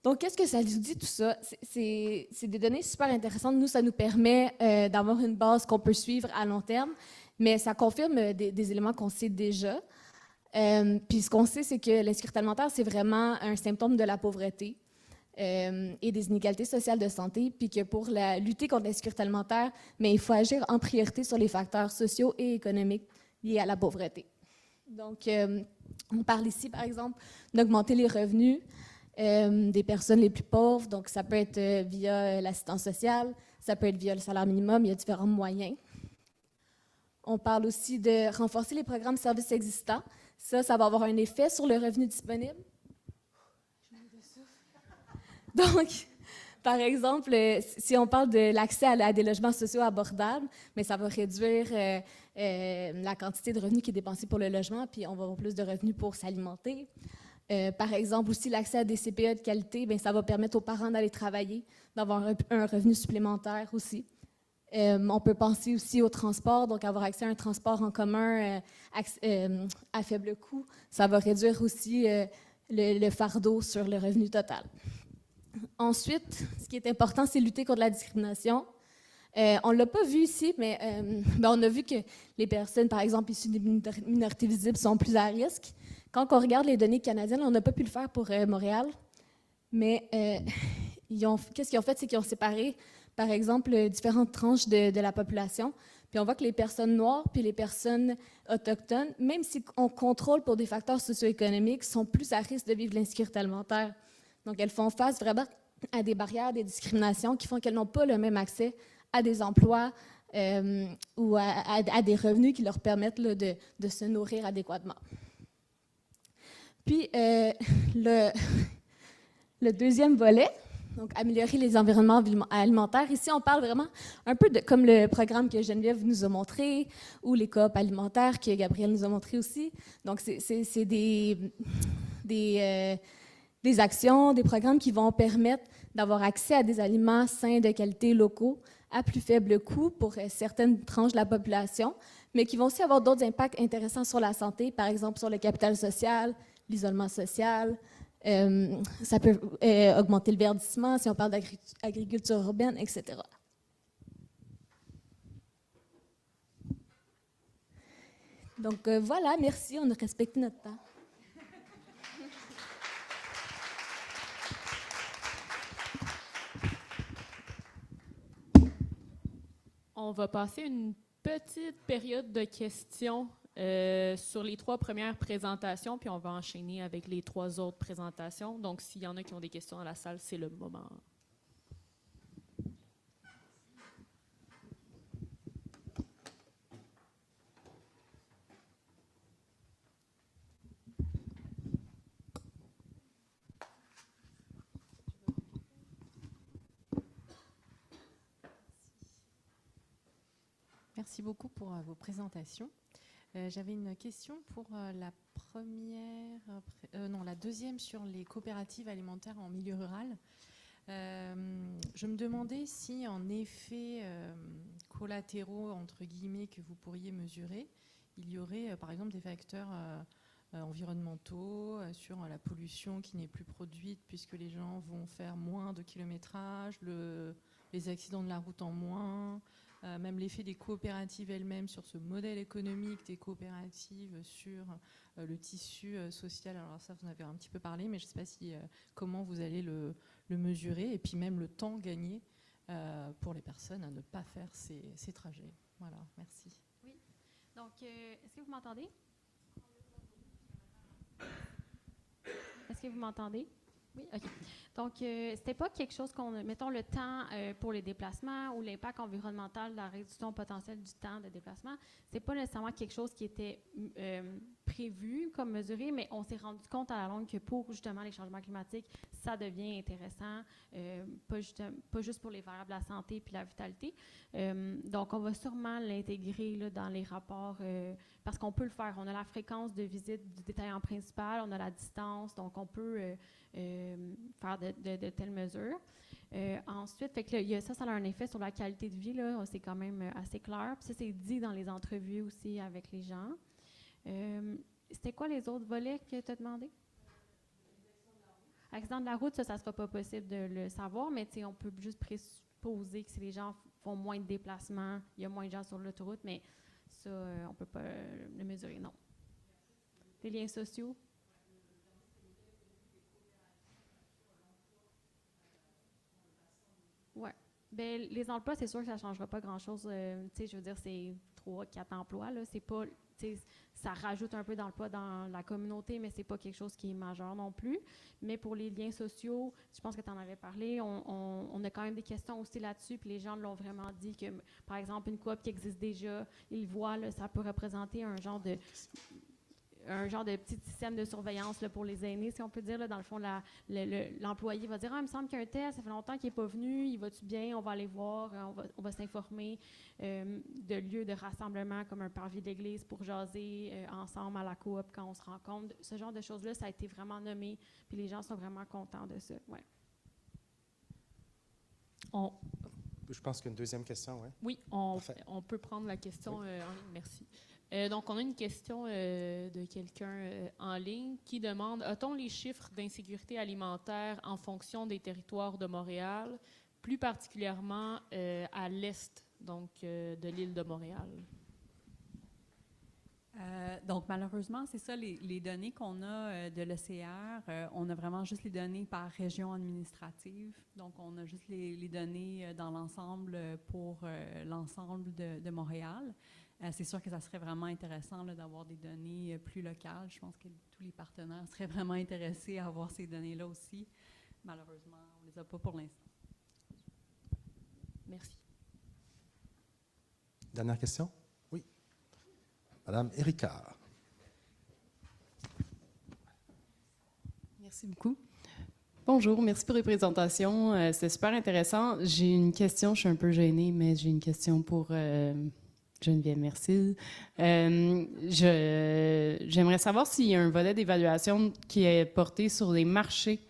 Donc, qu'est-ce que ça nous dit tout ça? C'est des données super intéressantes. Nous, ça nous permet d'avoir une base qu'on peut suivre à long terme, mais ça confirme des éléments qu'on sait déjà. Puis ce qu'on sait, c'est que l'insécurité alimentaire, c'est vraiment un symptôme de la pauvreté et des inégalités sociales de santé, puis que pour lutter contre l'insécurité alimentaire, mais il faut agir en priorité sur les facteurs sociaux et économiques liés à la pauvreté. Donc, on parle ici, par exemple, d'augmenter les revenus des personnes les plus pauvres. Donc, ça peut être via l'assistance sociale, ça peut être via le salaire minimum, il y a différents moyens. On parle aussi de renforcer les programmes de services existants. Ça va avoir un effet sur le revenu disponible. Donc, par exemple, si on parle de l'accès à des logements sociaux abordables, mais ça va réduire la quantité de revenus qui est dépensée pour le logement, puis on va avoir plus de revenus pour s'alimenter. Par exemple, aussi l'accès à des CPE de qualité, bien, ça va permettre aux parents d'aller travailler, d'avoir un revenu supplémentaire aussi. On peut penser aussi au transport, donc avoir accès à un transport en commun à faible coût, ça va réduire aussi le fardeau sur le revenu total. Ensuite, ce qui est important, c'est lutter contre la discrimination. On ne l'a pas vu ici, mais on a vu que les personnes, par exemple, issues des minorités visibles sont plus à risque. Quand on regarde les données canadiennes, on n'a pas pu le faire pour Montréal, mais qu'est-ce qu'ils ont fait, c'est qu'ils ont séparé, par exemple, différentes tranches de la population. Puis on voit que les personnes noires puis les personnes autochtones, même si on contrôle pour des facteurs socio-économiques, sont plus à risque de vivre l'insécurité alimentaire. Donc elles font face vraiment à des barrières, des discriminations qui font qu'elles n'ont pas le même accès à des emplois ou à des revenus qui leur permettent là, de se nourrir adéquatement. Puis le deuxième volet, donc améliorer les environnements alimentaires. Ici, on parle vraiment un peu comme le programme que Geneviève nous a montré ou les coop alimentaires que Gabrielle nous a montré aussi. Donc, c'est des actions, des programmes qui vont permettre d'avoir accès à des aliments sains de qualité locaux à plus faible coût pour certaines tranches de la population, mais qui vont aussi avoir d'autres impacts intéressants sur la santé, par exemple sur le capital social, l'isolement social. Ça peut augmenter le verdissement si on parle d'agriculture urbaine, etc. Donc voilà, merci, on a respecté notre temps. On va passer une petite période de questions sur les 3 premières présentations, puis on va enchaîner avec les 3 autres présentations. Donc, s'il y en a qui ont des questions dans la salle, c'est le moment. Merci beaucoup pour vos présentations. J'avais une question pour la deuxième sur les coopératives alimentaires en milieu rural. Je me demandais si en effets collatéraux, entre guillemets, que vous pourriez mesurer, il y aurait par exemple des facteurs environnementaux sur la pollution qui n'est plus produite puisque les gens vont faire moins de kilométrage, les accidents de la route en moins, même l'effet des coopératives elles-mêmes sur ce modèle économique des coopératives sur le tissu social. Alors ça, vous en avez un petit peu parlé, mais je ne sais pas comment vous allez le mesurer, et puis même le temps gagné pour les personnes à ne pas faire ces trajets. Voilà, merci. Oui. Donc, est-ce que vous m'entendez? Est-ce que vous m'entendez? Oui, OK. Donc, c'était pas quelque chose mettons le temps pour les déplacements ou l'impact environnemental de la réduction potentielle du temps de déplacement, c'est pas nécessairement quelque chose qui était prévu comme mesuré, mais on s'est rendu compte à la longue que pour justement les changements climatiques, ça devient intéressant, pas juste pour les variables de la santé puis la vitalité. Donc, on va sûrement l'intégrer là, dans les rapports parce qu'on peut le faire. On a la fréquence de visite du détaillant principal, on a la distance, donc on peut faire de telles mesures. Ensuite, fait que là, ça a un effet sur la qualité de vie, là, c'est quand même assez clair. Puis ça, c'est dit dans les entrevues aussi avec les gens. C'était quoi les autres volets que tu as demandé? Accident de la route, ça ne sera pas possible de le savoir, mais on peut juste présupposer que si les gens font moins de déplacements, il y a moins de gens sur l'autoroute, mais ça, on ne peut pas le mesurer, non. Les liens sociaux? Oui. Bien, les emplois, c'est sûr que ça ne changera pas grand-chose. Je veux dire, c'est 3-4 emplois. Là. C'est pas, ça rajoute un peu d'emplois dans la communauté, mais ce n'est pas quelque chose qui est majeur non plus. Mais pour les liens sociaux, je pense que tu en avais parlé, on a quand même des questions aussi là-dessus, puis les gens l'ont vraiment dit que, par exemple, une coop qui existe déjà, ils voient, là, ça peut représenter un genre de petit système de surveillance là, pour les aînés, si on peut dire. Là, dans le fond, l'employé va dire « Ah, il me semble qu'il y a un test, ça fait longtemps qu'il n'est pas venu, il va-tu bien? On va aller voir, on va s'informer de lieux de rassemblement comme un parvis d'église pour jaser ensemble à la coop quand on se rencontre. » Ce genre de choses-là, ça a été vraiment nommé, puis les gens sont vraiment contents de ça. Ouais. Je pense qu'une deuxième question, oui. Oui, on peut prendre la question en ligne. Merci. Donc, on a une question de quelqu'un en ligne qui demande: a-t-on les chiffres d'insécurité alimentaire en fonction des territoires de Montréal, plus particulièrement à l'est donc de l'île de Montréal? Donc, malheureusement, c'est ça, les données qu'on a de l'ECR, on a vraiment juste les données par région administrative. Donc, on a juste les données dans l'ensemble pour l'ensemble de Montréal. C'est sûr que ça serait vraiment intéressant là, d'avoir des données plus locales. Je pense que tous les partenaires seraient vraiment intéressés à avoir ces données-là aussi. Malheureusement, on ne les a pas pour l'instant. Merci. Dernière question? Oui. Madame Erika. Merci beaucoup. Bonjour, merci pour les présentations. C'était super intéressant. J'ai une question, je suis un peu gênée, mais j'ai une question pour Geneviève Mercil. J'aimerais savoir s'il y a un volet d'évaluation qui est porté sur les marchés,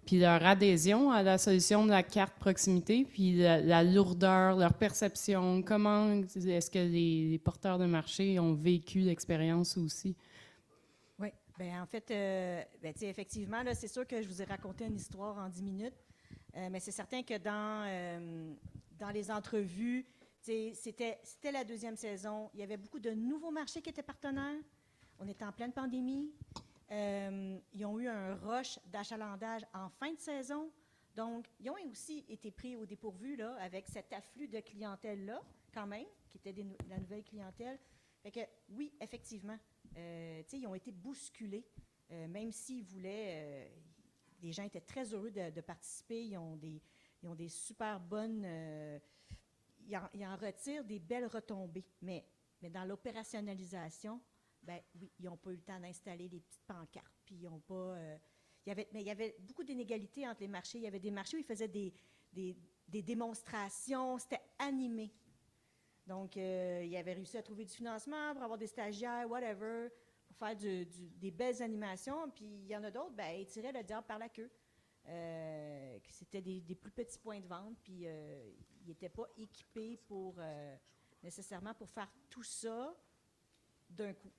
puis leur adhésion à la solution de la carte proximité, puis la lourdeur, leur perception. Comment est-ce que les porteurs de marché ont vécu l'expérience aussi? Oui, bien en fait, effectivement, là, c'est sûr que je vous ai raconté une histoire en 10 minutes, mais c'est certain que dans les entrevues, c'était la deuxième saison. Il y avait beaucoup de nouveaux marchés qui étaient partenaires. On était en pleine pandémie. Ils ont eu un rush d'achalandage en fin de saison. Donc, ils ont aussi été pris au dépourvu là, avec cet afflux de clientèle-là, quand même, qui était la nouvelle clientèle. Fait que, oui, effectivement, ils ont été bousculés, même s'ils voulaient. Les gens étaient très heureux de participer. Ils ont des super bonnes. Ils en retirent des belles retombées. Mais dans l'opérationnalisation, ben oui, ils n'ont pas eu le temps d'installer les petites pancartes. Puis ils n'ont pas. Il y avait beaucoup d'inégalités entre les marchés. Il y avait des marchés où ils faisaient des démonstrations. C'était animé. Donc, ils avaient réussi à trouver du financement pour avoir des stagiaires, whatever, pour faire des belles animations. Puis il y en a d'autres, ben, ils tiraient le diable par la queue. C'était des plus petits points de vente, puis ils n'étaient pas équipés nécessairement pour faire tout ça d'un coup.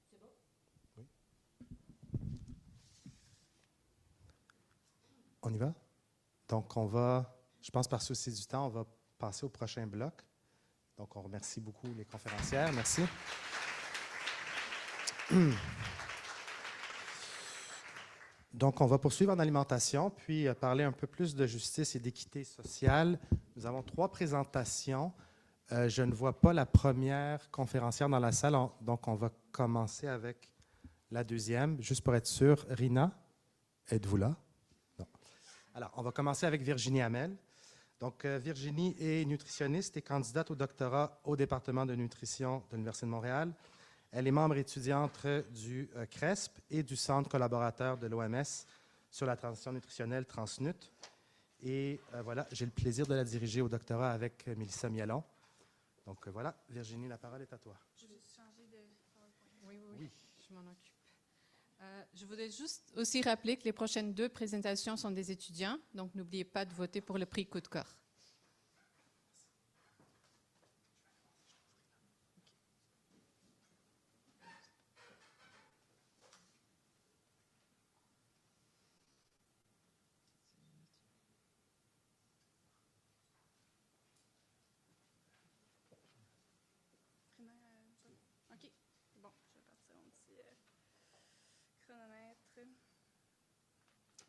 C'est bon? Oui. On y va? Donc, je pense par souci du temps, on va passer au prochain bloc. Donc, on remercie beaucoup les conférencières. Merci. Donc, on va poursuivre en alimentation, puis parler un peu plus de justice et d'équité sociale. Nous avons 3 présentations. Je ne vois pas la première conférencière dans la salle, donc on va commencer avec la deuxième. Juste pour être sûr, Rina, êtes-vous là? Non. Alors, on va commencer avec Virginie Hamel. Donc, Virginie est nutritionniste et candidate au doctorat au département de nutrition de l'Université de Montréal. Elle est membre étudiante du CRESP et du Centre collaborateur de l'OMS sur la transition nutritionnelle Transnut. Et voilà, j'ai le plaisir de la diriger au doctorat avec Mélissa Mialon. Donc voilà, Virginie, la parole est à toi. Je vais changer de PowerPoint. Oui, je m'en occupe. Je voudrais juste aussi rappeler que les prochaines 2 présentations sont des étudiants, donc n'oubliez pas de voter pour le prix Coup de cœur. OK. Bon, je vais partir un petit chronomètre.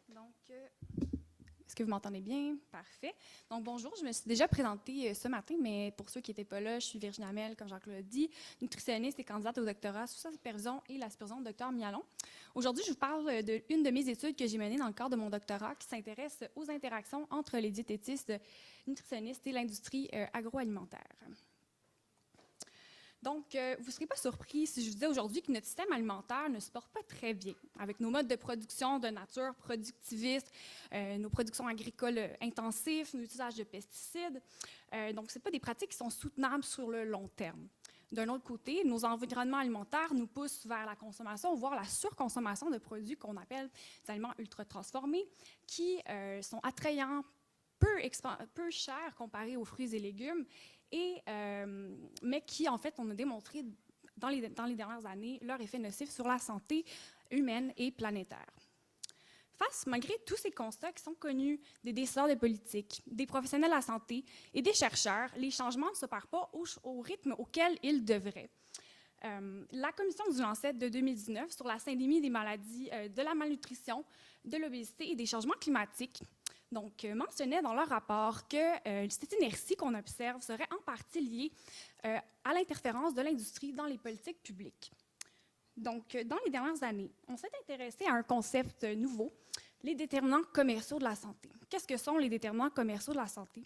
Donc, est-ce que vous m'entendez bien? Parfait. Donc, bonjour, je me suis déjà présentée ce matin, mais pour ceux qui n'étaient pas là, je suis Virginie Hamel, comme Jean-Claude l'a dit, nutritionniste et candidate au doctorat sous sa supervision et la supervision du Dr Mialon. Aujourd'hui, je vous parle d'une de mes études que j'ai menée dans le cadre de mon doctorat qui s'intéresse aux interactions entre les diététistes, nutritionnistes et l'industrie agroalimentaire. Donc, vous ne serez pas surpris si je vous disais aujourd'hui que notre système alimentaire ne se porte pas très bien, avec nos modes de production de nature productiviste, nos productions agricoles intensives, nos usages de pesticides. Donc, ce n'est pas des pratiques qui sont soutenables sur le long terme. D'un autre côté, nos environnements alimentaires nous poussent vers la consommation, voire la surconsommation de produits qu'on appelle des aliments ultra transformés, qui sont attrayants peu cher comparé aux fruits et légumes, mais qui, en fait, on a démontré dans les dernières années leur effet nocif sur la santé humaine et planétaire. Malgré tous ces constats qui sont connus des décideurs de politique, des professionnels de la santé et des chercheurs, les changements ne s'opèrent pas au rythme auquel ils devraient. La commission du Lancet de 2019 sur la syndémie des maladies de la malnutrition, de l'obésité et des changements climatiques mentionnait dans leur rapport que cette inertie qu'on observe serait en partie liée à l'interférence de l'industrie dans les politiques publiques. Donc, dans les dernières années, on s'est intéressé à un concept nouveau, les déterminants commerciaux de la santé. Qu'est-ce que sont les déterminants commerciaux de la santé?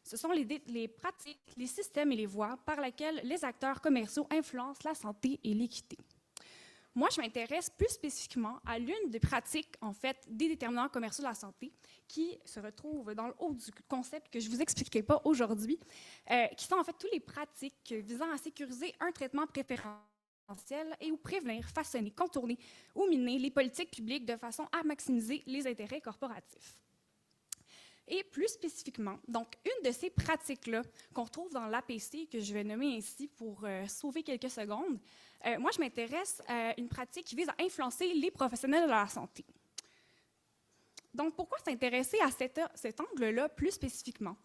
Ce sont les pratiques, les systèmes et les voies par lesquels les acteurs commerciaux influencent la santé et l'équité. Moi, je m'intéresse plus spécifiquement à l'une des pratiques, en fait, des déterminants commerciaux de la santé, qui se retrouve dans le haut du concept que je ne vous expliquerai pas aujourd'hui, qui sont en fait toutes les pratiques visant à sécuriser un traitement préférentiel et ou prévenir, façonner, contourner ou miner les politiques publiques de façon à maximiser les intérêts corporatifs. Et plus spécifiquement, donc une de ces pratiques-là qu'on retrouve dans l'APC, que je vais nommer ainsi pour sauver quelques secondes, moi je m'intéresse à une pratique qui vise à influencer les professionnels de la santé. Donc pourquoi s'intéresser à cet angle-là plus spécifiquement?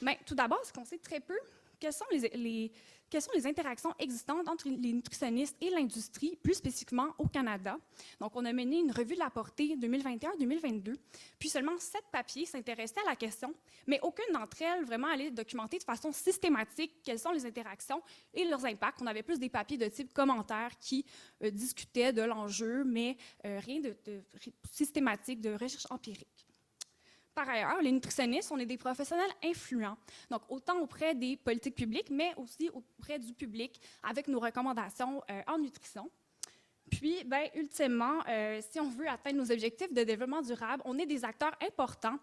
Bien, tout d'abord, c'est qu'on sait très peu quelles sont les interactions existantes entre les nutritionnistes et l'industrie, plus spécifiquement au Canada. Donc, on a mené une revue de la portée 2021-2022, puis seulement 7 papiers s'intéressaient à la question, mais aucune d'entre elles vraiment allait documenter de façon systématique quelles sont les interactions et leurs impacts. On avait plus des papiers de type commentaire qui discutaient de l'enjeu, mais rien de systématique, de recherche empirique. Par ailleurs, les nutritionnistes, on est des professionnels influents, donc autant auprès des politiques publiques, mais aussi auprès du public avec nos recommandations en nutrition. Puis, bien, ultimement, si on veut atteindre nos objectifs de développement durable, on est des acteurs importants.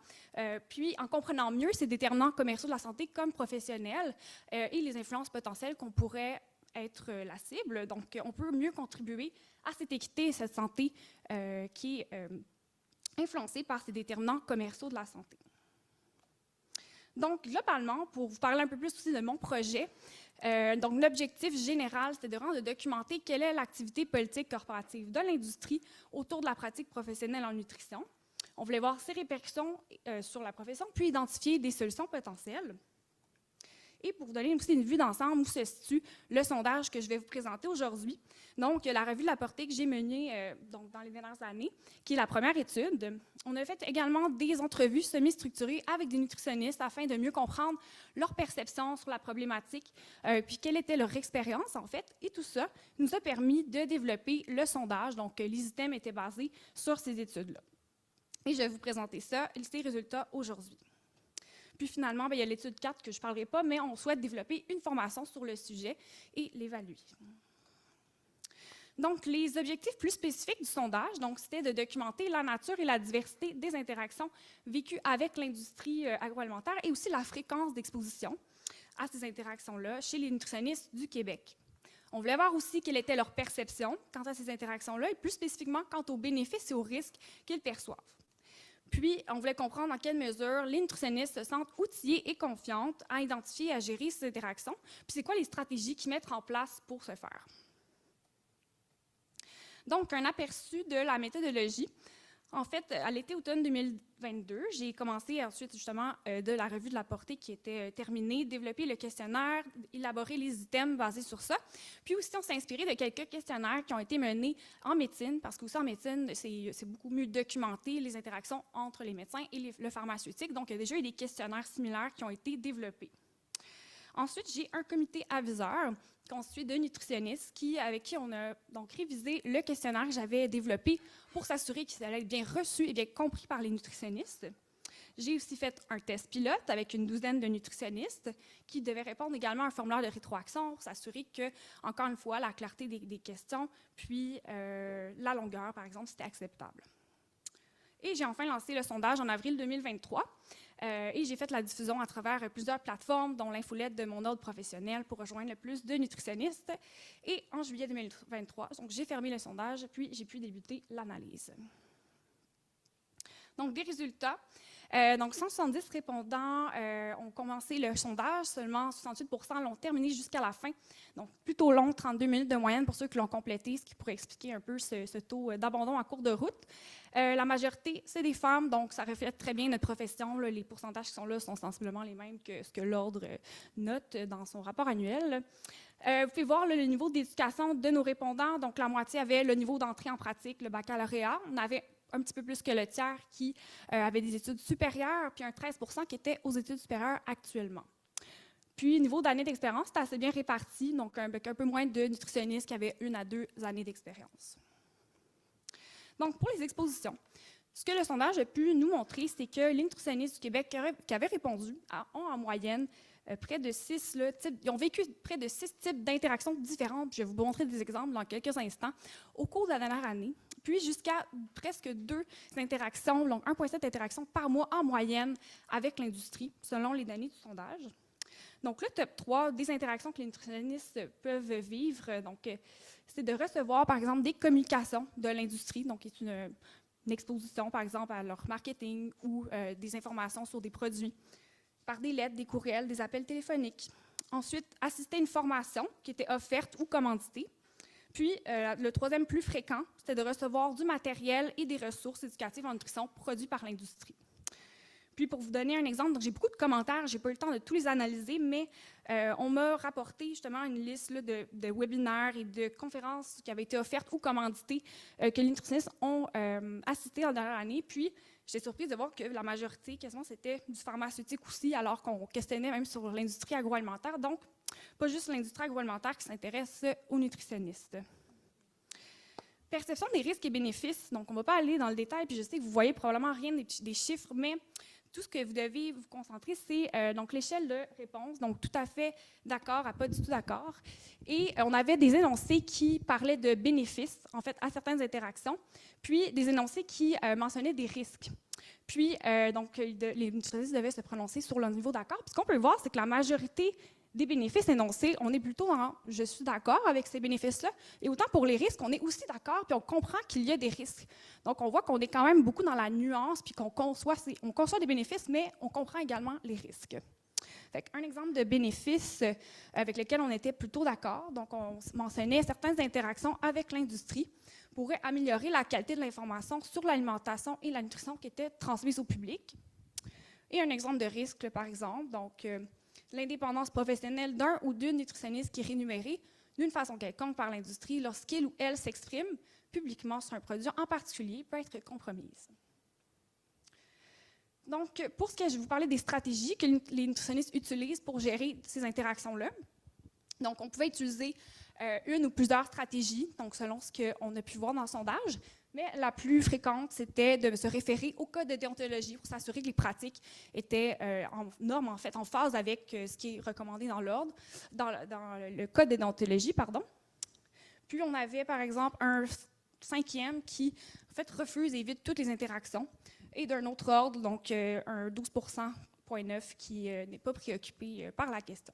Puis, en comprenant mieux ces déterminants commerciaux de la santé comme professionnels et les influences potentielles qu'on pourrait être la cible, donc on peut mieux contribuer à cette équité et cette santé qui est influencés par ces déterminants commerciaux de la santé. Donc, globalement, pour vous parler un peu plus aussi de mon projet, donc l'objectif général, c'était vraiment de documenter quelle est l'activité politique corporative de l'industrie autour de la pratique professionnelle en nutrition. On voulait voir ses répercussions sur la profession, puis identifier des solutions potentielles. Et pour vous donner aussi une vue d'ensemble où se situe le sondage que je vais vous présenter aujourd'hui, donc la revue de la portée que j'ai menée dans les dernières années, qui est la première étude. On a fait également des entrevues semi-structurées avec des nutritionnistes afin de mieux comprendre leur perception sur la problématique, puis quelle était leur expérience en fait. Et tout ça nous a permis de développer le sondage, donc les items étaient basés sur ces études-là. Et je vais vous présenter ça, ces résultats aujourd'hui. Puis finalement, bien, il y a l'étude 4 que je ne parlerai pas, mais on souhaite développer une formation sur le sujet et l'évaluer. Donc, les objectifs plus spécifiques du sondage, c'était de documenter la nature et la diversité des interactions vécues avec l'industrie agroalimentaire et aussi la fréquence d'exposition à ces interactions-là chez les nutritionnistes du Québec. On voulait voir aussi quelle était leur perception quant à ces interactions-là et plus spécifiquement quant aux bénéfices et aux risques qu'ils perçoivent. Puis, on voulait comprendre en quelle mesure les nutritionnistes se sentent outillés et confiantes à identifier et à gérer ces interactions, puis c'est quoi les stratégies qu'ils mettent en place pour ce faire. Donc, un aperçu de la méthodologie. En fait, à l'été-automne 2022, j'ai commencé ensuite justement de la revue de la portée qui était terminée, développer le questionnaire, élaborer les items basés sur ça. Puis aussi, on s'est inspiré de quelques questionnaires qui ont été menés en médecine, parce qu'aussi en médecine, c'est beaucoup mieux documenté les interactions entre les médecins et le pharmaceutique. Donc, il y a déjà eu des questionnaires similaires qui ont été développés. Ensuite, j'ai un comité aviseur constitué de nutritionnistes avec qui on a donc révisé le questionnaire que j'avais développé pour s'assurer qu'il allait être bien reçu et bien compris par les nutritionnistes. J'ai aussi fait un test pilote avec une douzaine de nutritionnistes qui devaient répondre également à un formulaire de rétroaction pour s'assurer que, encore une fois, la clarté des questions, puis la longueur, par exemple, c'était acceptable. Et j'ai enfin lancé le sondage en avril 2023. Et j'ai fait la diffusion à travers plusieurs plateformes, dont l'infolette de mon ordre professionnel pour rejoindre le plus de nutritionnistes. Et en juillet 2023, donc j'ai fermé le sondage, puis j'ai pu débuter l'analyse. Donc, des résultats. Donc, 170 répondants ont commencé le sondage, seulement 68 l'ont terminé jusqu'à la fin. Donc, plutôt long, 32 minutes de moyenne pour ceux qui l'ont complété, ce qui pourrait expliquer un peu ce taux d'abandon en cours de route. La majorité, c'est des femmes, donc ça reflète très bien notre profession. Là, les pourcentages qui sont là sont sensiblement les mêmes que ce que l'Ordre note dans son rapport annuel. Vous pouvez voir là, le niveau d'éducation de nos répondants. Donc, la moitié avait le niveau d'entrée en pratique, le baccalauréat. On avait un petit peu plus que le tiers qui avait des études supérieures, puis un 13 qui était aux études supérieures actuellement. Puis, niveau d'années d'expérience, c'est assez bien réparti, donc avec un peu moins de nutritionnistes qui avaient 1 à 2 années d'expérience. Donc, pour les expositions, ce que le sondage a pu nous montrer, c'est que les nutritionnistes du Québec qui avaient répondu ont en moyenne près de 6 types, ils ont vécu près de 6 types d'interactions différentes. Je vais vous montrer des exemples dans quelques instants au cours de la dernière année, puis jusqu'à presque 2 interactions, donc 1,7 interactions par mois en moyenne avec l'industrie, selon les données du sondage. Donc, le top 3 des interactions que les nutritionnistes peuvent vivre, donc, c'est de recevoir, par exemple, des communications de l'industrie, donc c'est une exposition, par exemple, à leur marketing ou des informations sur des produits, par des lettres, des courriels, des appels téléphoniques. Ensuite, assister à une formation qui était offerte ou commanditée. Puis, le troisième plus fréquent, c'était de recevoir du matériel et des ressources éducatives en nutrition produits par l'industrie. Puis, pour vous donner un exemple, j'ai beaucoup de commentaires, je n'ai pas eu le temps de tous les analyser, mais on m'a rapporté justement une liste là, de webinaires et de conférences qui avaient été offertes ou commanditées que les nutritionnistes ont assisté en dernière année. Puis, j'étais surprise de voir que la majorité, quasiment, c'était du pharmaceutique aussi, alors qu'on questionnait même sur l'industrie agroalimentaire. Donc, pas juste l'industrie agroalimentaire qui s'intéresse aux nutritionnistes. Perception des risques et bénéfices. Donc, on ne va pas aller dans le détail, puis je sais que vous voyez probablement rien des chiffres, mais tout ce que vous devez vous concentrer, c'est donc l'échelle de réponse, donc tout à fait d'accord à pas du tout d'accord. Et on avait des énoncés qui parlaient de bénéfices, en fait, à certaines interactions, puis des énoncés qui mentionnaient des risques. Puis, donc, les nutritionnistes devaient se prononcer sur le niveau d'accord. Puis, ce qu'on peut voir, c'est que la majorité des bénéfices énoncés, on est plutôt dans « je suis d'accord avec ces bénéfices-là », et autant pour les risques, on est aussi d'accord, puis on comprend qu'il y a des risques. Donc, on voit qu'on est quand même beaucoup dans la nuance, puis qu'on conçoit des bénéfices, mais on comprend également les risques. Fait un exemple de bénéfice avec lequel on était plutôt d'accord, donc on mentionnait certaines interactions avec l'industrie pourraient améliorer la qualité de l'information sur l'alimentation et la nutrition qui était transmise au public. Et un exemple de risque, par exemple, donc l'indépendance professionnelle d'un ou d'une nutritionniste qui est rémunérée d'une façon quelconque par l'industrie lorsqu'il ou elle s'exprime publiquement sur un produit en particulier peut être compromise. Donc, pour ce que je vais vous parler des stratégies que les nutritionnistes utilisent pour gérer ces interactions-là. Donc, on pouvait utiliser une ou plusieurs stratégies, donc selon ce qu'on a pu voir dans le sondage, mais la plus fréquente, c'était de se référer au code de déontologie pour s'assurer que les pratiques étaient en norme, en fait, en phase avec ce qui est recommandé dans l'ordre, dans le code de déontologie, pardon. Puis, on avait, par exemple, un 5e qui, en fait, refuse et évite toutes les interactions, et d'un autre ordre, donc un 12,9 qui n'est pas préoccupé par la question.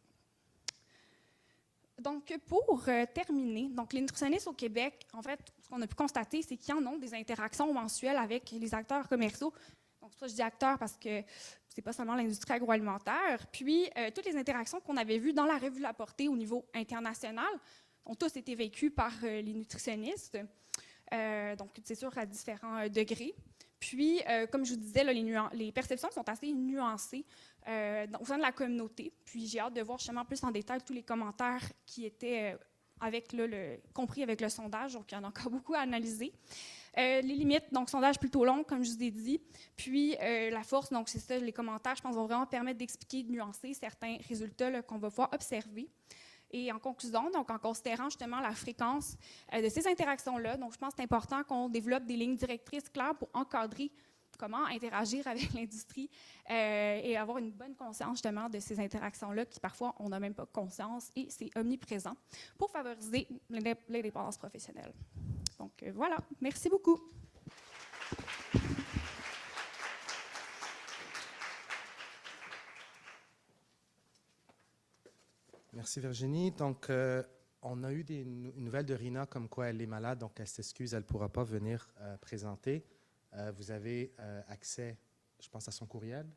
Donc, pour terminer, donc les nutritionnistes au Québec, en fait, ce qu'on a pu constater, c'est qu'ils en ont des interactions mensuelles avec les acteurs commerciaux. Donc, ça, je dis acteurs parce que c'est pas seulement l'industrie agroalimentaire. Puis, toutes les interactions qu'on avait vues dans la revue de la portée au niveau international ont tous été vécues par les nutritionnistes. Donc, c'est sûr, à différents degrés. Puis, comme je vous disais, là, les perceptions sont assez nuancées au sein de la communauté. Puis, j'ai hâte de voir justement plus en détail tous les commentaires qui étaient compris avec le sondage. Donc, il y en a encore beaucoup à analyser. Les limites, donc sondage plutôt long, comme je vous ai dit. Puis, la force, donc c'est ça, les commentaires, je pense, vont vraiment permettre d'expliquer, de nuancer certains résultats qu'on va pouvoir observer. Et en conclusion, donc en considérant justement la fréquence de ces interactions-là, donc je pense que c'est important qu'on développe des lignes directrices claires pour encadrer comment interagir avec l'industrie et avoir une bonne conscience justement de ces interactions-là qui parfois on n'a même pas conscience et c'est omniprésent pour favoriser l'indépendance professionnelle. Donc voilà, merci beaucoup. Merci Virginie. Donc, on a eu une nouvelle de Rina comme quoi elle est malade, donc elle s'excuse, elle ne pourra pas venir présenter. Vous avez accès je pense à son courriel,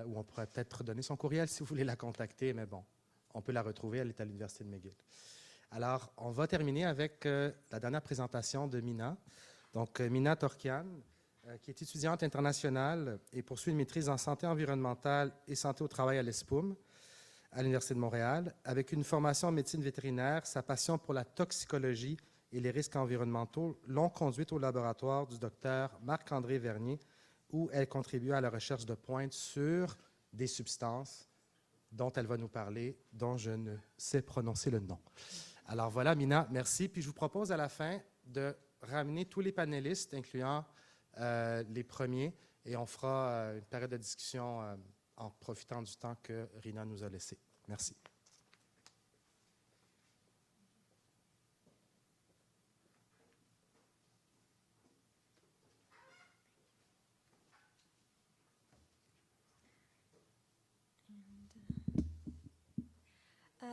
ou on pourrait peut-être donner son courriel si vous voulez la contacter, mais bon, on peut la retrouver, elle est à l'Université de McGill. Alors, on va terminer avec la dernière présentation de Mina. Donc, Mina Torkian, qui est étudiante internationale et poursuit une maîtrise en santé environnementale et santé au travail à l'ESPUM à l'Université de Montréal. Avec une formation en médecine vétérinaire, sa passion pour la toxicologie et les risques environnementaux l'ont conduite au laboratoire du docteur Marc-André Vernier, où elle contribue à la recherche de pointe sur des substances dont elle va nous parler, dont je ne sais prononcer le nom. Alors voilà, Mina, merci. Puis je vous propose à la fin de ramener tous les panélistes, incluant les premiers, et on fera une période de discussion en profitant du temps que Rina nous a laissé. Merci.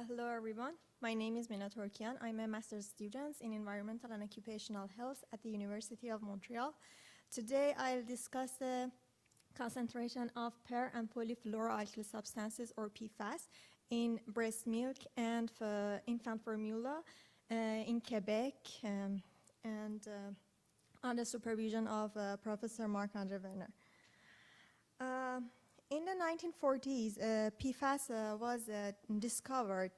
Hello, everyone. My name is Mina Torkian. I'm a master's student in environmental and occupational health at the University of Montreal. Today, I'll discuss the concentration of per and polyfluoroalkyl substances, or PFAS, in breast milk and infant formula in Quebec, and under supervision of Professor Marc-André Werner. In the 1940s, PFAS was discovered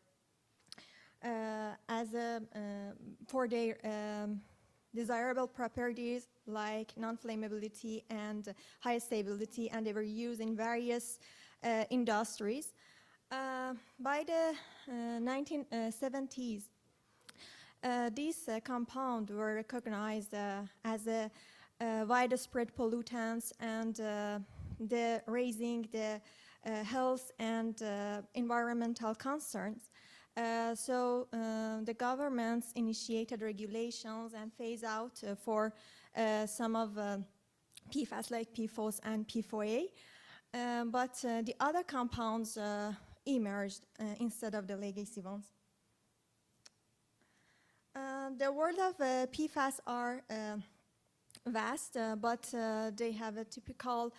for their desirable properties like non-flammability and high stability, and they were used in various industries. By the 1970s, these compounds were recognized as widespread pollutants and raising the health and environmental concerns. So the governments initiated regulations and phase out for some of PFAS like PFOS and PFOA, but the other compounds emerged instead of the legacy ones. The world of PFAS are vast, but they have a typical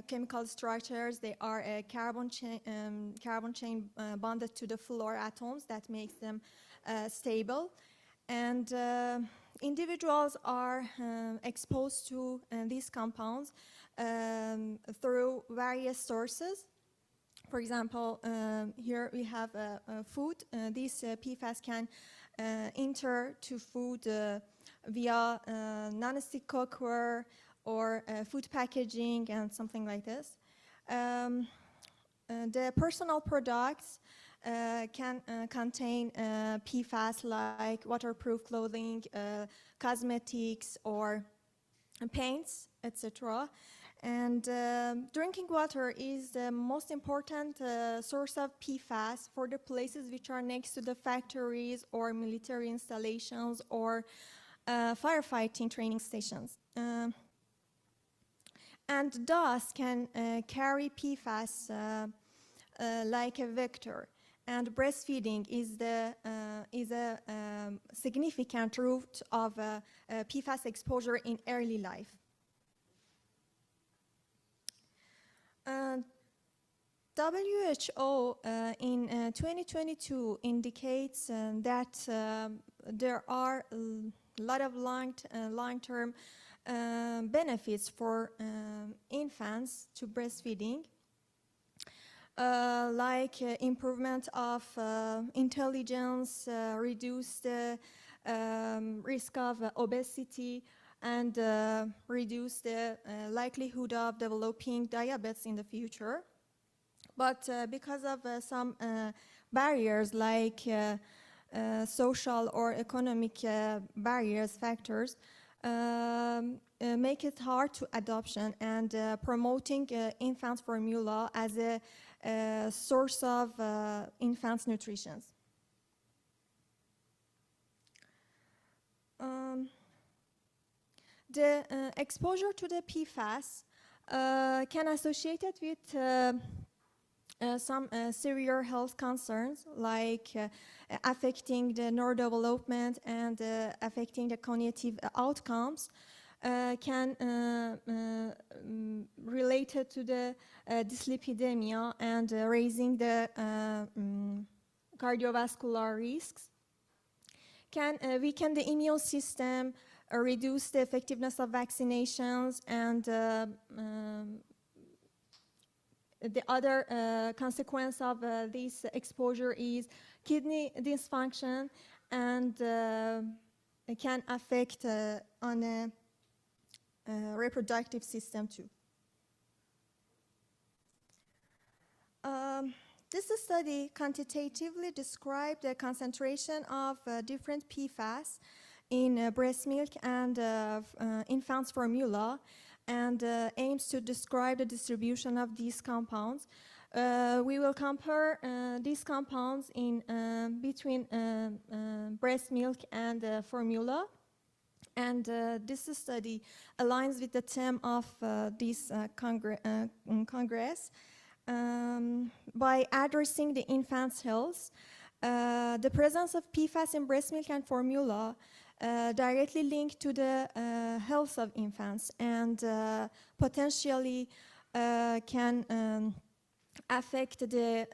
chemical structures. They are a carbon chain bonded to the fluoroatoms that makes them stable. And individuals are exposed to these compounds through various sources. For example, here we have food. These PFAS can enter to food via non-stick cookware or food packaging and something like this. The personal products can contain PFAS like waterproof clothing, cosmetics, or paints, etc. And drinking water is the most important source of PFAS for the places which are next to the factories or military installations or firefighting training stations. And dust can carry PFAS like a vector. And breastfeeding is a significant route of PFAS exposure in early life. WHO in 2022 indicates that there are a lot of long-term benefits for infants to breastfeeding, like improvement of intelligence, reduced risk of obesity, and reduce the likelihood of developing diabetes in the future. But because of some barriers like social or economic barriers, factors, make it hard to adoption, and promoting infant formula as a source of infant nutrition. The exposure to the PFAS can associate it with some severe health concerns, like affecting the neurodevelopment and affecting the cognitive outcomes. can related to the dyslipidemia and raising the cardiovascular risks. Can weaken the immune system, reduce the effectiveness of vaccinations, and the other consequence of this exposure is kidney dysfunction, and it can affect on a reproductive system too. This study quantitatively described the concentration of different PFAS in breast milk and infant's formula, and aims to describe the distribution of these compounds. We will compare these compounds in between breast milk and formula, and this study aligns with the theme of this Congress. By addressing the infant's health, the presence of PFAS in breast milk and formula directly linked to the health of infants, and potentially can affect the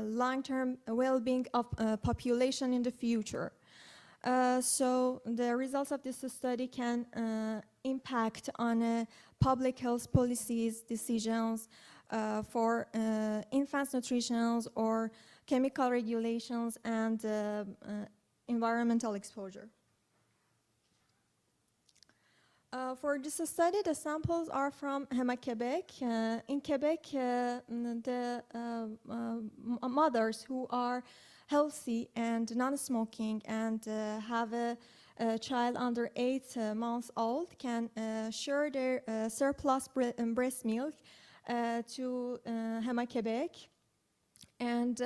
long-term well-being of population in the future. So the results of this study can impact on public health policies, decisions for infants' nutrition or chemical regulations and environmental exposure. For this study, the samples are from Quebec. In Quebec, the mothers who are healthy and non-smoking and have a child under 8 months old can share their surplus breast milk to Quebec. And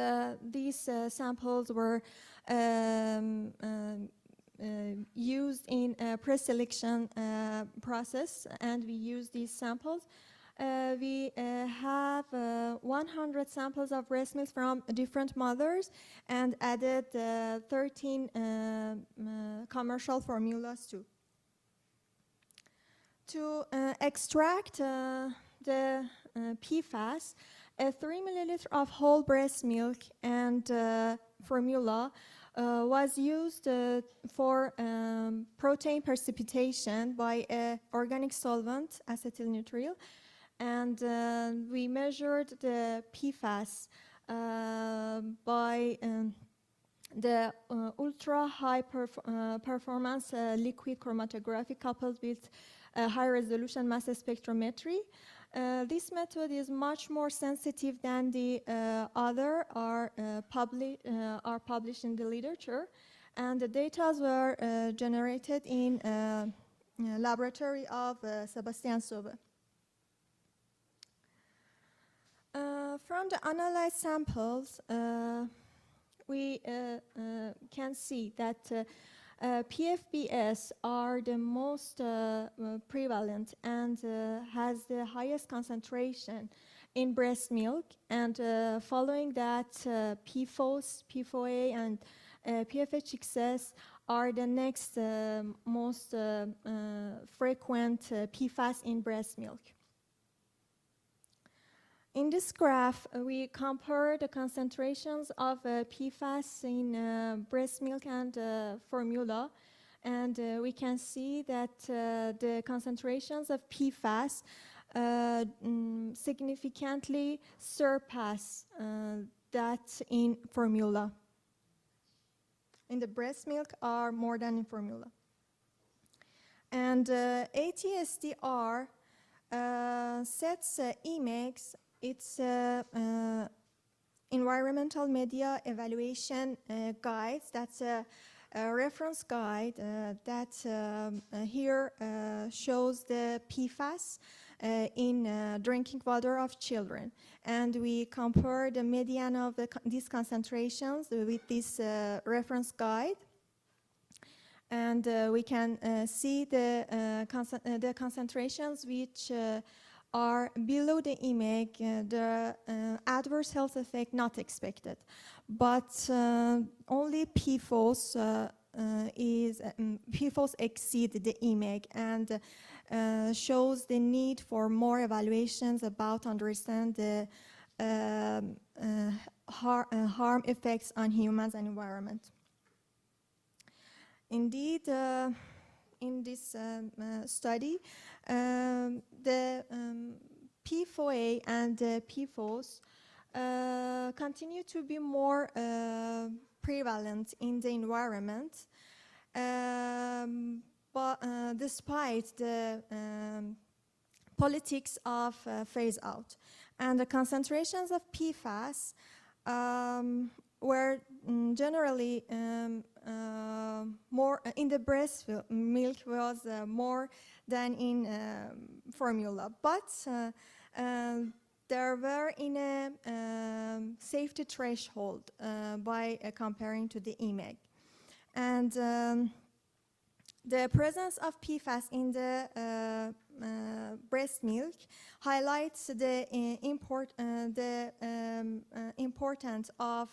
these samples were used in a pre-selection process, and we use these samples. We have 100 samples of breast milk from different mothers and added 13 commercial formulas too. To extract the PFAS, 3 milliliters of whole breast milk and formula was used for protein precipitation by an organic solvent, acetylnitrile, and we measured the PFAS by the ultra-high performance liquid chromatography coupled with high-resolution mass spectrometry. This method is much more sensitive than the other are published in the literature, and the data were generated in laboratory of Sebastian Sauve. From the analyzed samples, we can see that PFBS are the most prevalent and has the highest concentration in breast milk, and following that PFOS, PFOA, and PFHXS are the next most frequent PFAS in breast milk. In this graph, we compare the concentrations of PFAS in breast milk and formula, and we can see that the concentrations of PFAS significantly surpass that in formula. In the breast milk are more than in formula. And ATSDR sets EMEGS. It's environmental media evaluation guides. That's a reference guide that here shows the PFAS in drinking water of children. And we compare the median of these concentrations with this reference guide. And we can see the concentrations which are below the EMEG, the adverse health effect not expected. But only PFOS PFOS exceed the EMEG, and shows the need for more evaluations about understand the harm effects on humans and environment. Indeed, in this study, the PFOA and the PFOS continue to be more prevalent in the environment, but despite the politics of phase out. And the concentrations of PFAS were generally more in the breast milk was more than in formula, but there were in a safety threshold by comparing to the EMEG. And the presence of PFAS in the breast milk highlights the importance of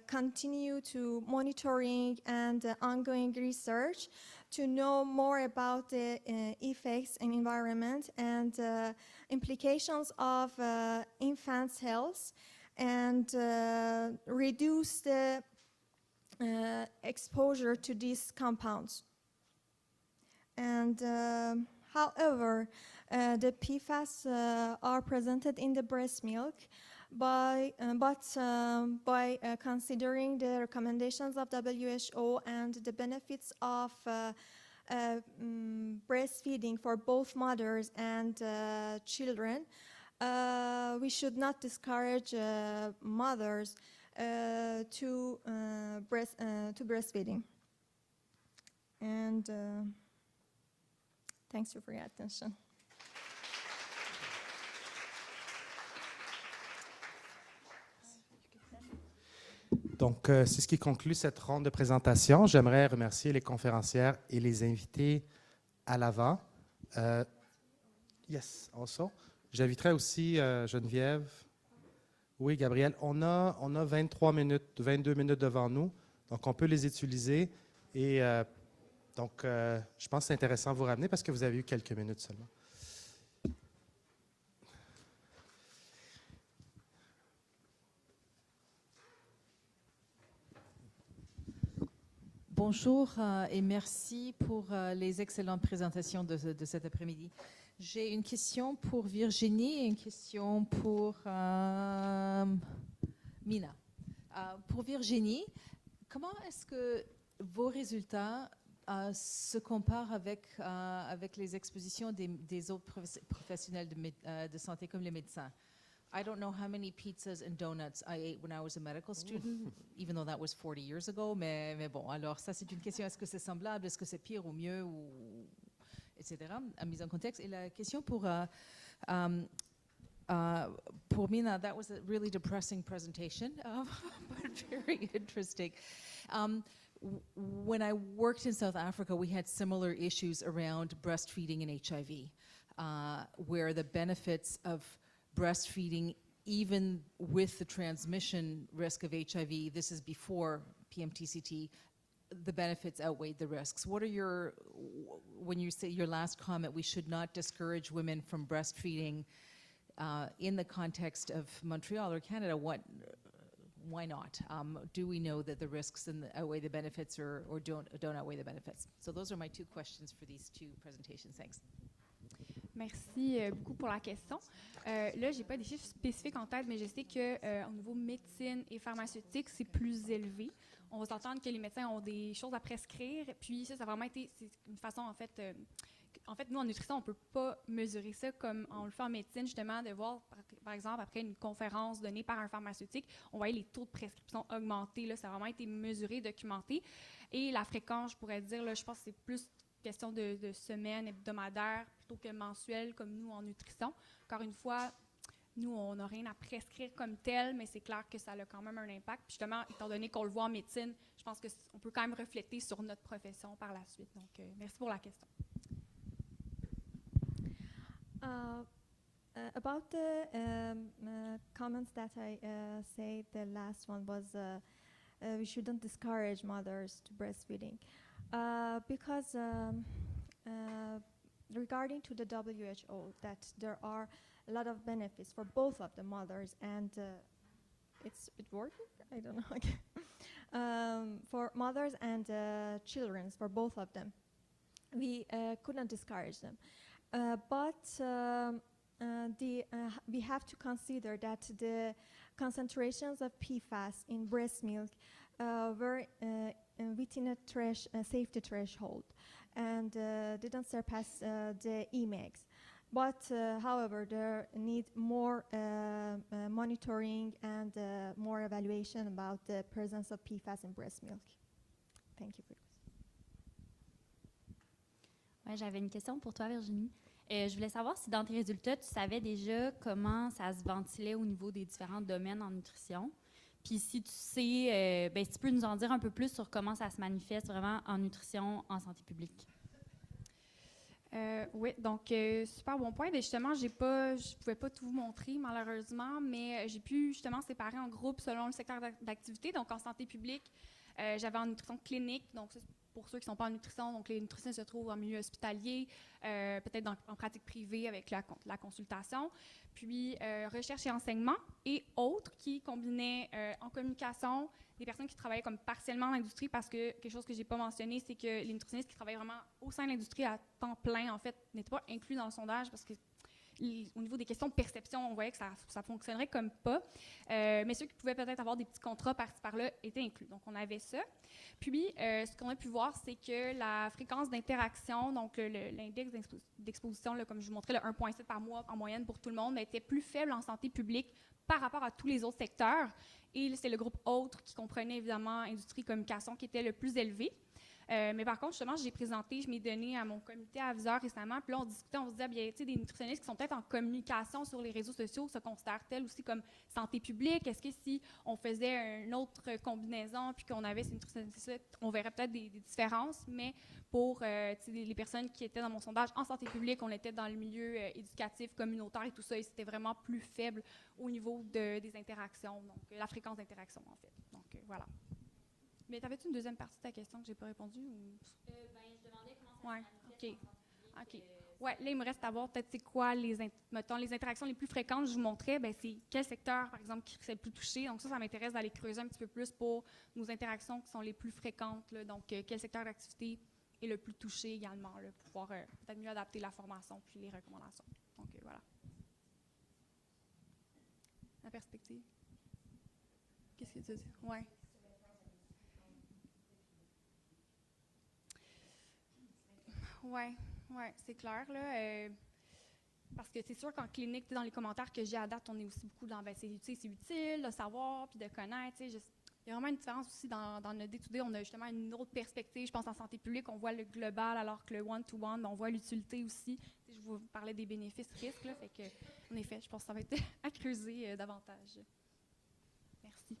continue to monitoring and ongoing research to know more about the effects in environment and implications of infants' health, and reduce the exposure to these compounds. And however, the PFAS are presented in the breast milk, but by considering the recommendations of WHO and the benefits of breastfeeding for both mothers and children, we should not discourage mothers to breastfeeding. And thanks for your attention. Donc, c'est ce qui conclut cette ronde de présentation. J'aimerais remercier les conférencières et les invités à l'avant. Yes, also. J'inviterai aussi Geneviève. Oui, Gabriel. On a 23 minutes, 22 minutes devant nous, donc on peut les utiliser. Et donc, je pense que c'est intéressant de vous ramener parce que vous avez eu quelques minutes seulement. Bonjour et merci pour les excellentes présentations de cet après-midi. J'ai une question pour Virginie et une question pour Mina. Pour Virginie, comment est-ce que vos résultats se comparent avec les expositions des autres professionnels de santé comme les médecins? I don't know how many pizzas and donuts I ate when I was a medical student, even though that was 40 years ago. Mais bon, alors ça c'est une question, est-ce que c'est semblable, est-ce que c'est pire ou mieux, etc. À mise en contexte. Et la question pour Mina, that was a really depressing presentation, but very interesting. When I worked in South Africa, we had similar issues around breastfeeding and HIV, where the benefits of breastfeeding, even with the transmission risk of HIV, this is before PMTCT, the benefits outweighed the risks. What are when you say your last comment, we should not discourage women from breastfeeding in the context of Montreal or Canada, why not? Do we know that the risks outweigh the benefits or don't outweigh the benefits? So those are my two questions for these two presentations. Thanks. Merci beaucoup pour la question. Là, je n'ai pas des chiffres spécifiques en tête, mais je sais qu'au niveau médecine et pharmaceutique, c'est plus élevé. On va s'entendre que les médecins ont des choses à prescrire, puis ça a vraiment été une façon, en fait, nous, en nutrition, on ne peut pas mesurer ça comme on le fait en médecine, justement, de voir, par exemple, après une conférence donnée par un pharmaceutique, on voyait les taux de prescription augmenter. Là, ça a vraiment été mesuré, documenté. Et la fréquence, je pourrais dire, là, je pense que c'est plus question de semaines hebdomadaires plutôt que mensuelles comme nous en nutrition. Encore une fois, nous, on n'a rien à prescrire comme tel, mais c'est clair que ça a quand même un impact. Puis justement, étant donné qu'on le voit en médecine, je pense qu'on peut quand même refléter sur notre profession par la suite. Donc, merci pour la question. About the comments that I said, the last one was we shouldn't discourage mothers to breastfeeding because regarding to the WHO, that there are a lot of benefits for both of the mothers and it's working? I don't know. Okay. For mothers and children, for both of them. We couldn't discourage them. But we have to consider that the concentrations of PFAS in breast milk were within a safety threshold and didn't surpass the EMEGs. But, however, there need more monitoring and more evaluation about the presence of PFAS in breast milk. Thank you. Ouais, j'avais une question pour toi, Virginie. Je voulais savoir si dans tes résultats, tu savais déjà comment ça se ventilait au niveau des différents domaines en nutrition. Puis si tu sais, si tu peux nous en dire un peu plus sur comment ça se manifeste vraiment en nutrition, en santé publique. Oui, donc super bon point. Mais justement, je ne pouvais pas tout vous montrer malheureusement, mais j'ai pu justement séparer en groupes selon le secteur d'activité. Donc en santé publique, j'avais en nutrition clinique, donc ça, pour ceux qui ne sont pas en nutrition, donc les nutritionnistes se trouvent en milieu hospitalier, peut-être en pratique privée avec la consultation, puis recherche et enseignement et autres qui combinaient en communication des personnes qui travaillaient comme partiellement dans l'industrie parce que quelque chose que je n'ai pas mentionné, c'est que les nutritionnistes qui travaillent vraiment au sein de l'industrie à temps plein, en fait, n'étaient pas inclus dans le sondage parce que au niveau des questions de perception, on voyait que ça fonctionnerait comme pas. Mais ceux qui pouvaient peut-être avoir des petits contrats par-ci par-là étaient inclus. Donc, on avait ça. Puis, ce qu'on a pu voir, c'est que la fréquence d'interaction, donc l'index d'exposition, comme je vous montrais, le 1,7 par mois en moyenne pour tout le monde, était plus faible en santé publique par rapport à tous les autres secteurs. Et c'est le groupe autre qui comprenait évidemment industrie et communication qui était le plus élevé. Mais par contre, justement, j'ai présenté mes données à mon comité aviseur récemment. Puis là, on discutait, on se disait, bien, tu sais, des nutritionnistes qui sont peut-être en communication sur les réseaux sociaux se considèrent-elles aussi comme santé publique? Est-ce que si on faisait une autre combinaison puis qu'on avait ces nutritionnistes, on verrait peut-être des différences? Mais pour les personnes qui étaient dans mon sondage en santé publique, on était dans le milieu éducatif, communautaire et tout ça, et c'était vraiment plus faible au niveau des interactions, donc la fréquence d'interaction, en fait. Donc, voilà. Mais t'avais-tu une deuxième partie de ta question que j'ai pas répondu ou? Je demandais comment ça se manifeste. OK. Ouais, là, il me reste à voir peut-être c'est quoi les interactions les plus fréquentes. Je vous montrais, c'est quel secteur, par exemple, qui serait le plus touché. Donc ça m'intéresse d'aller creuser un petit peu plus pour nos interactions qui sont les plus fréquentes. Là. Donc, quel secteur d'activité est le plus touché également, là, pour pouvoir peut-être mieux adapter la formation puis les recommandations. Donc, voilà. La perspective. Qu'est-ce que tu dis? Ouais. Oui, c'est clair. Là, parce que c'est sûr qu'en clinique, dans les commentaires que j'ai à date, on est aussi beaucoup dans c'est utile de savoir puis de connaître. Il y a vraiment une différence aussi dans notre day-to-day. On a justement une autre perspective. Je pense en santé publique, on voit le global alors que le one-to-one, on voit l'utilité aussi. Je vous parlais des bénéfices-risques. Là, fait que, en effet, je pense que ça va être à creuser davantage. Merci.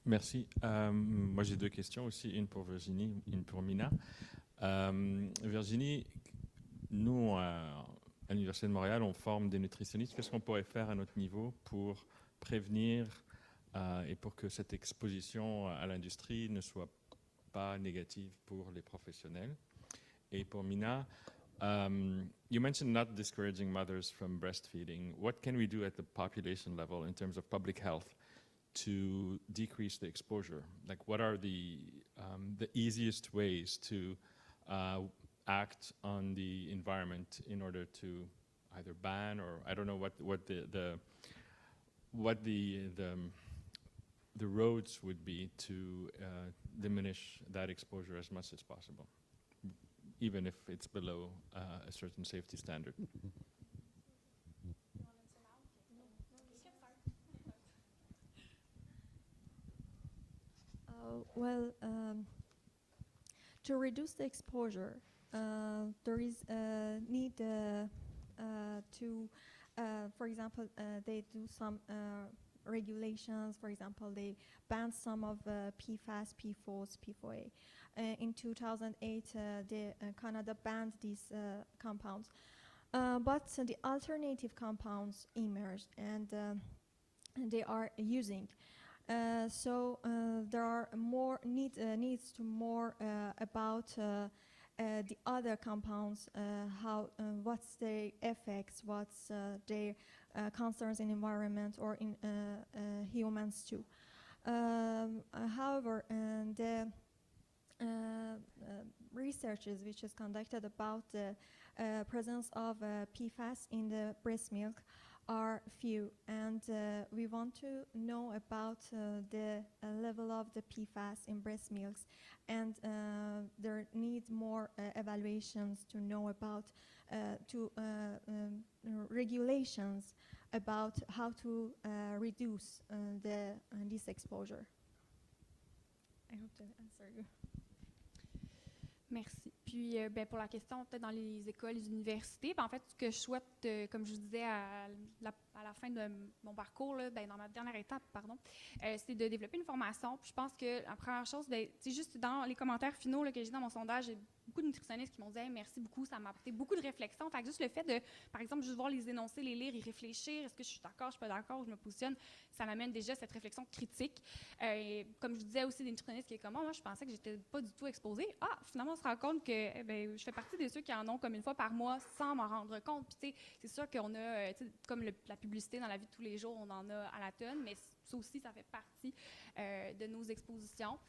Merci. Moi, j'ai deux questions aussi, une pour Virginie, une pour Mina. Virginie, nous, à l'Université de Montréal, on forme des nutritionnistes. Qu'est-ce qu'on pourrait faire à notre niveau pour prévenir et pour que cette exposition à l'industrie ne soit pas négative pour les professionnels? Et pour Mina, you mentioned not discouraging mothers from breastfeeding. What can we do at the population level in terms of public health to decrease the exposure? Like, what are the easiest ways to act on the environment in order to either ban or I don't know what the roads would be to diminish that exposure as much as possible, even if it's below a certain safety standard. To reduce the exposure, there is a need to, for example, they do some regulations. For example, they banned some of PFAS, PFOS, PFOA. In 2008, Canada banned these compounds. But the alternative compounds emerged, and they are using. So there are more needs to more about the other compounds, what's their effects, what's their concerns in environment or in humans too. However, the researches which is conducted about the presence of PFAS in the breast milk are few, and we want to know about the level of the PFAS in breast milks, and there need more evaluations to know about regulations about how to reduce this exposure. I hope that answered you. Merci. Puis, pour la question, peut-être dans les écoles, les universités, en fait, ce que je souhaite, comme je vous disais à la fin de mon parcours, là, dans ma dernière étape, pardon, c'est de développer une formation. Puis je pense que la première chose, c'est juste dans les commentaires finaux là, que j'ai dans mon sondage, j'ai beaucoup de nutritionnistes qui m'ont dit hey, merci beaucoup, ça m'a apporté beaucoup de réflexion. Fait que juste le fait de, par exemple, juste voir les énoncés, les lire, y réfléchir, est-ce que je suis d'accord, je suis pas d'accord, je me positionne, ça m'amène déjà cette réflexion critique. Comme je disais aussi des nutritionnistes qui est comme moi, je pensais que j'étais pas du tout exposée. Ah, finalement, on se rend compte que je fais partie de ceux qui en ont comme une fois par mois sans m'en rendre compte. Puis tu sais, c'est sûr qu'on a, comme la publicité dans la vie de tous les jours, on en a à la tonne, mais ça aussi, ça fait partie de nos expositions.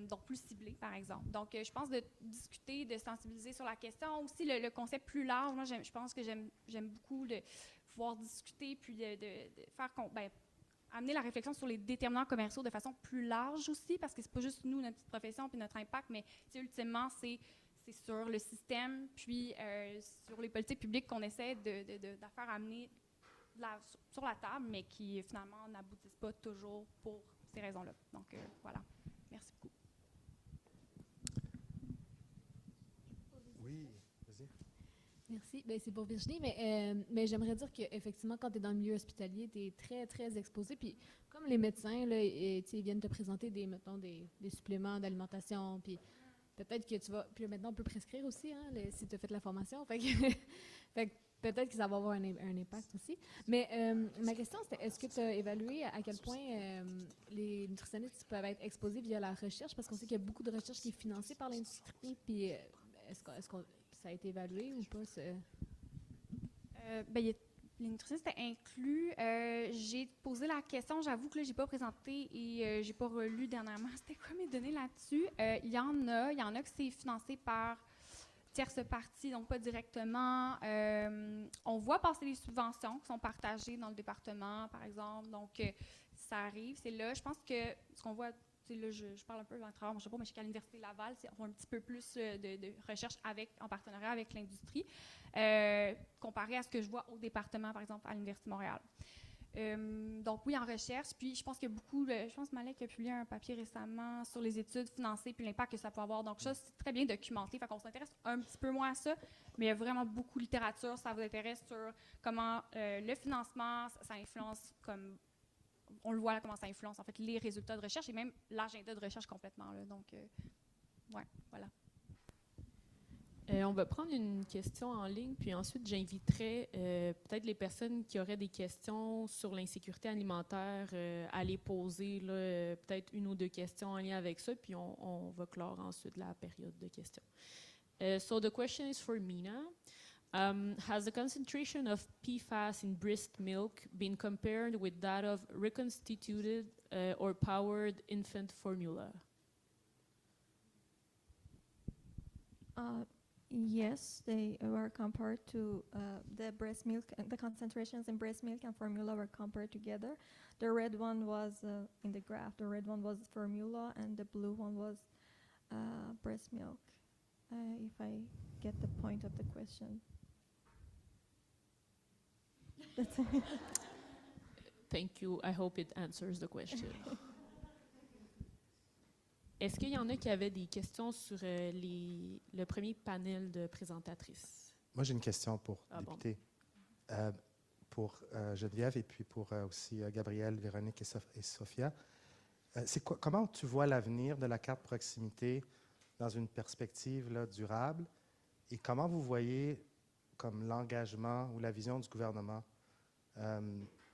Donc plus ciblées, par exemple. Donc, je pense de discuter, de sensibiliser sur la question. Aussi, le concept plus large, moi, je pense que j'aime beaucoup de pouvoir discuter, puis de faire amener la réflexion sur les déterminants commerciaux de façon plus large aussi, parce que c'est pas juste nous, notre petite profession, puis notre impact, mais ultimement, c'est sur le système, puis sur les politiques publiques qu'on essaie de faire amener sur la table, mais qui finalement n'aboutissent pas toujours pour ces raisons-là. Donc, voilà. Merci beaucoup. Oui, vas-y. Merci. Bien, c'est pour Virginie, mais j'aimerais dire qu'effectivement, quand tu es dans le milieu hospitalier, tu es très, très exposé. Puis, comme les médecins, là, ils viennent te présenter des suppléments d'alimentation, puis peut-être que tu vas... Puis maintenant, on peut prescrire aussi, hein, si tu as fait la formation. Fait que peut-être que ça va avoir un impact aussi. Mais ma question, c'était, est-ce que tu as évalué à quel point les nutritionnistes peuvent être exposés via la recherche? Parce qu'on sait qu'il y a beaucoup de recherche qui est financée par l'industrie. Puis est-ce que ça a été évalué ou pas? Les nutritionnistes étaient inclus. J'ai posé la question, j'avoue que là, j'ai pas présenté et j'ai pas relu dernièrement. C'était quoi mes données là-dessus? Il y en a que c'est financé par tierce partie, donc pas directement. On voit passer les subventions qui sont partagées dans le département, par exemple. Donc, ça arrive, c'est là. Je pense que ce qu'on voit, là, je parle un peu dans le travail, je sais pas, mais je suis qu'à l'Université Laval, on voit un petit peu plus de recherche en partenariat avec l'industrie, comparé à ce que je vois au département, par exemple, à l'Université de Montréal. Donc oui, en recherche. Puis je pense qu'il y a beaucoup, je pense que Malek a publié un papier récemment sur les études financées puis l'impact que ça peut avoir. Donc ça, c'est très bien documenté. Fait qu'on s'intéresse un petit peu moins à ça, mais il y a vraiment beaucoup de littérature. Ça vous intéresse sur comment le financement, ça influence, comme on le voit là, comment ça influence en fait les résultats de recherche et même l'agenda de recherche complètement. Là. Donc, ouais, voilà. On va prendre une question en ligne, puis ensuite j'inviterai peut-être les personnes qui auraient des questions sur l'insécurité alimentaire à les poser, peut-être une ou deux questions en lien avec ça, puis on va clore ensuite la période de questions. So the question is for Mina. Has the concentration of PFAS in breast milk been compared with that of reconstituted or powered infant formula? Yes, they were compared to the breast milk. The concentrations in breast milk and formula were compared together. The red one was in the graph. The red one was formula, and the blue one was breast milk. If I get the point of the question. That's it. Thank you. I hope it answers the question. Est-ce qu'il y en a qui avaient des questions sur le premier panel de présentatrices? Moi, j'ai une question pour député. Bon. Pour Geneviève et puis pour aussi Gabrielle, Véronique et Sophia. Comment tu vois l'avenir de la carte proximité dans une perspective là, durable et comment vous voyez comme l'engagement ou la vision du gouvernement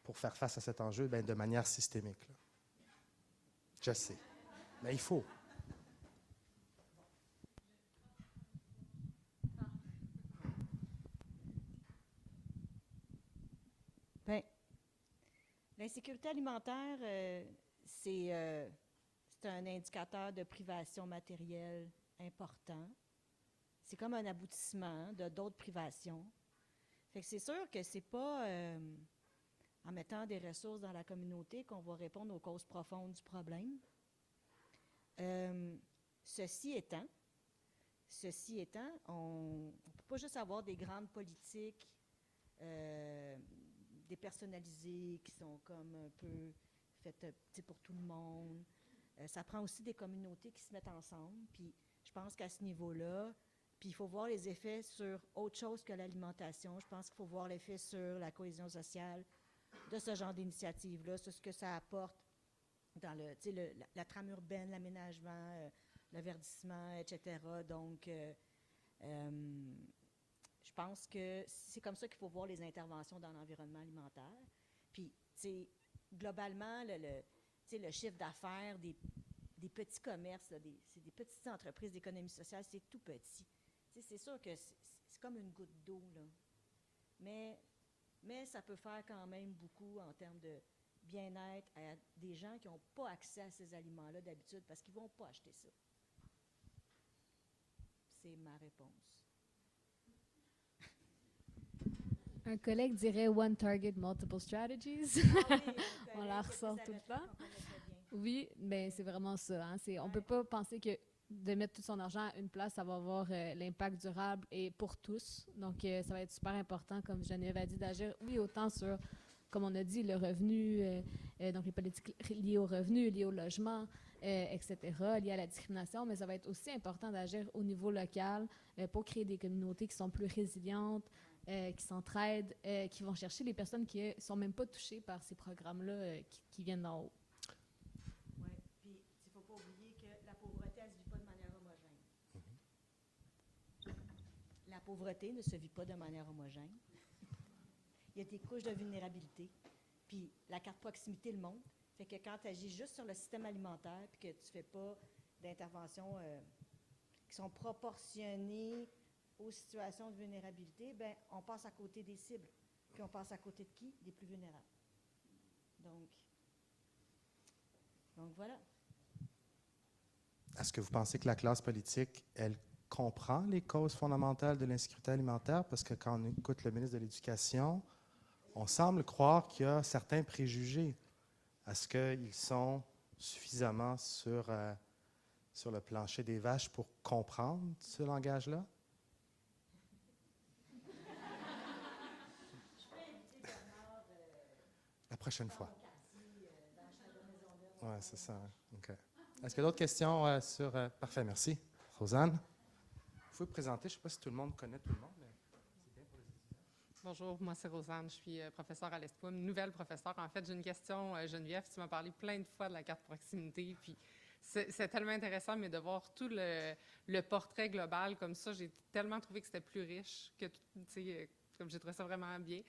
pour faire face à cet enjeu de manière systémique? Là. Je sais. Mais il faut. L'insécurité alimentaire, c'est un indicateur de privation matérielle important. C'est comme un aboutissement de d'autres privations. Fait que c'est sûr que c'est pas en mettant des ressources dans la communauté qu'on va répondre aux causes profondes du problème. Ceci étant, on ne peut pas juste avoir des grandes politiques dépersonnalisées qui sont comme un peu faites pour tout le monde. Ça prend aussi des communautés qui se mettent ensemble. Puis je pense qu'à ce niveau-là, puis il faut voir les effets sur autre chose que l'alimentation. Je pense qu'il faut voir l'effet sur la cohésion sociale de ce genre d'initiative-là, sur ce que ça apporte dans la trame urbaine, l'aménagement, le verdissement, etc. Donc, je pense que c'est comme ça qu'il faut voir les interventions dans l'environnement alimentaire. Puis, globalement, le chiffre d'affaires des petits commerces, c'est des petites entreprises d'économie sociale, c'est tout petit. C'est sûr que c'est comme une goutte d'eau, là. Mais ça peut faire quand même beaucoup en termes de bien-être à des gens qui n'ont pas accès à ces aliments-là d'habitude parce qu'ils ne vont pas acheter ça. C'est ma réponse. Un collègue dirait One Target, Multiple Strategies. On la ressort tout le temps. Oui, mais c'est vraiment ça. Hein? On ne peut pas penser que de mettre tout son argent à une place, ça va avoir l'impact durable et pour tous. Donc, ça va être super important, comme Geneviève a dit, d'agir, oui, autant sur, comme on a dit, le revenu, donc les politiques liées au revenu, liées au logement, etc., liées à la discrimination, mais ça va être aussi important d'agir au niveau local pour créer des communautés qui sont plus résilientes, qui s'entraident, qui vont chercher les personnes qui ne sont même pas touchées par ces programmes-là qui viennent d'en haut. Oui, puis il ne faut pas oublier que la pauvreté, elle ne se vit pas de manière homogène. La pauvreté ne se vit pas de manière homogène. Il y a des couches de vulnérabilité. Puis la carte proximité le montre. Fait que quand tu agis juste sur le système alimentaire puis que tu ne fais pas d'interventions qui sont proportionnées aux situations de vulnérabilité, bien, on passe à côté des cibles. Puis on passe à côté de qui? Des plus vulnérables. Donc voilà. Est-ce que vous pensez que la classe politique, elle comprend les causes fondamentales de l'insécurité alimentaire? Parce que quand on écoute le ministre de l'Éducation, on semble croire qu'il y a certains préjugés. Est-ce qu'ils sont suffisamment sur le plancher des vaches pour comprendre ce langage-là? La prochaine fois. Oui, c'est ça. OK. Est-ce qu'il y a d'autres questions sur... Parfait, merci. Rosanne, vous pouvez vous présenter. Je ne sais pas si tout le monde connaît tout le monde, mais c'est bien pour les étudiants. Bonjour, moi c'est Rosanne, je suis professeure à l'ESPOM, nouvelle professeure. En fait, j'ai une question, Geneviève, tu m'as parlé plein de fois de la carte proximité, puis c'est tellement intéressant, mais de voir tout le portrait global comme ça, j'ai tellement trouvé que c'était plus riche que, tu sais, comme j'ai trouvé ça vraiment bien.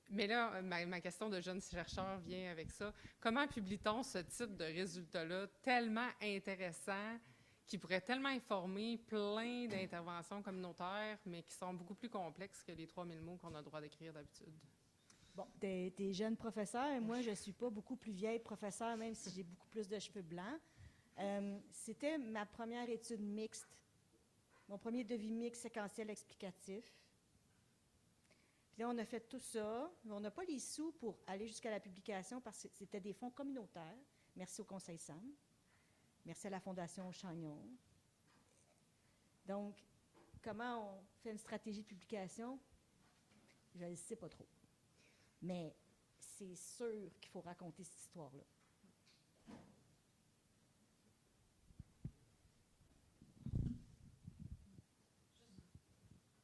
Mais là, ma question de jeune chercheur vient avec ça. Comment publie-t-on ce type de résultats-là tellement intéressants, qui pourraient tellement informer plein d'interventions communautaires, mais qui sont beaucoup plus complexes que les 3000 mots qu'on a le droit d'écrire d'habitude? Bon, t'es jeune professeur, et moi, je ne suis pas beaucoup plus vieille professeure, même si j'ai beaucoup plus de cheveux blancs. C'était ma première étude mixte, mon premier devis mixte séquentiel explicatif. Puis là, on a fait tout ça, mais on n'a pas les sous pour aller jusqu'à la publication parce que c'était des fonds communautaires. Merci au Conseil SAM. Merci à la Fondation Chagnon. Donc, comment on fait une stratégie de publication? Je ne sais pas trop. Mais c'est sûr qu'il faut raconter cette histoire-là.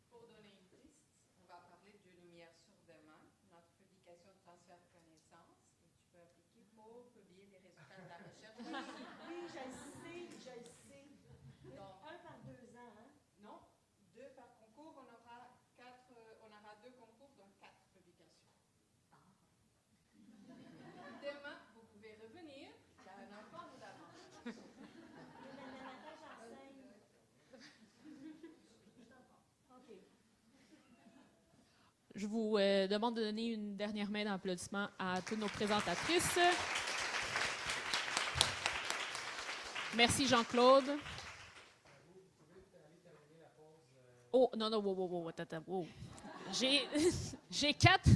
Pour donner une piste, on va parler de lumière sur demain, notre publication de transfert de connaissances, et tu peux appliquer pour publier les résultats de la recherche. Oui, je le sais. Donc, 1 par 2 ans, hein? Non, 2 par concours, on aura 2 concours, donc 4 publications. Demain, vous pouvez revenir, car Je vous demande de donner une dernière main d'applaudissement à toutes nos présentatrices. Merci Jean-Claude. Oh, non, wow. J'ai 4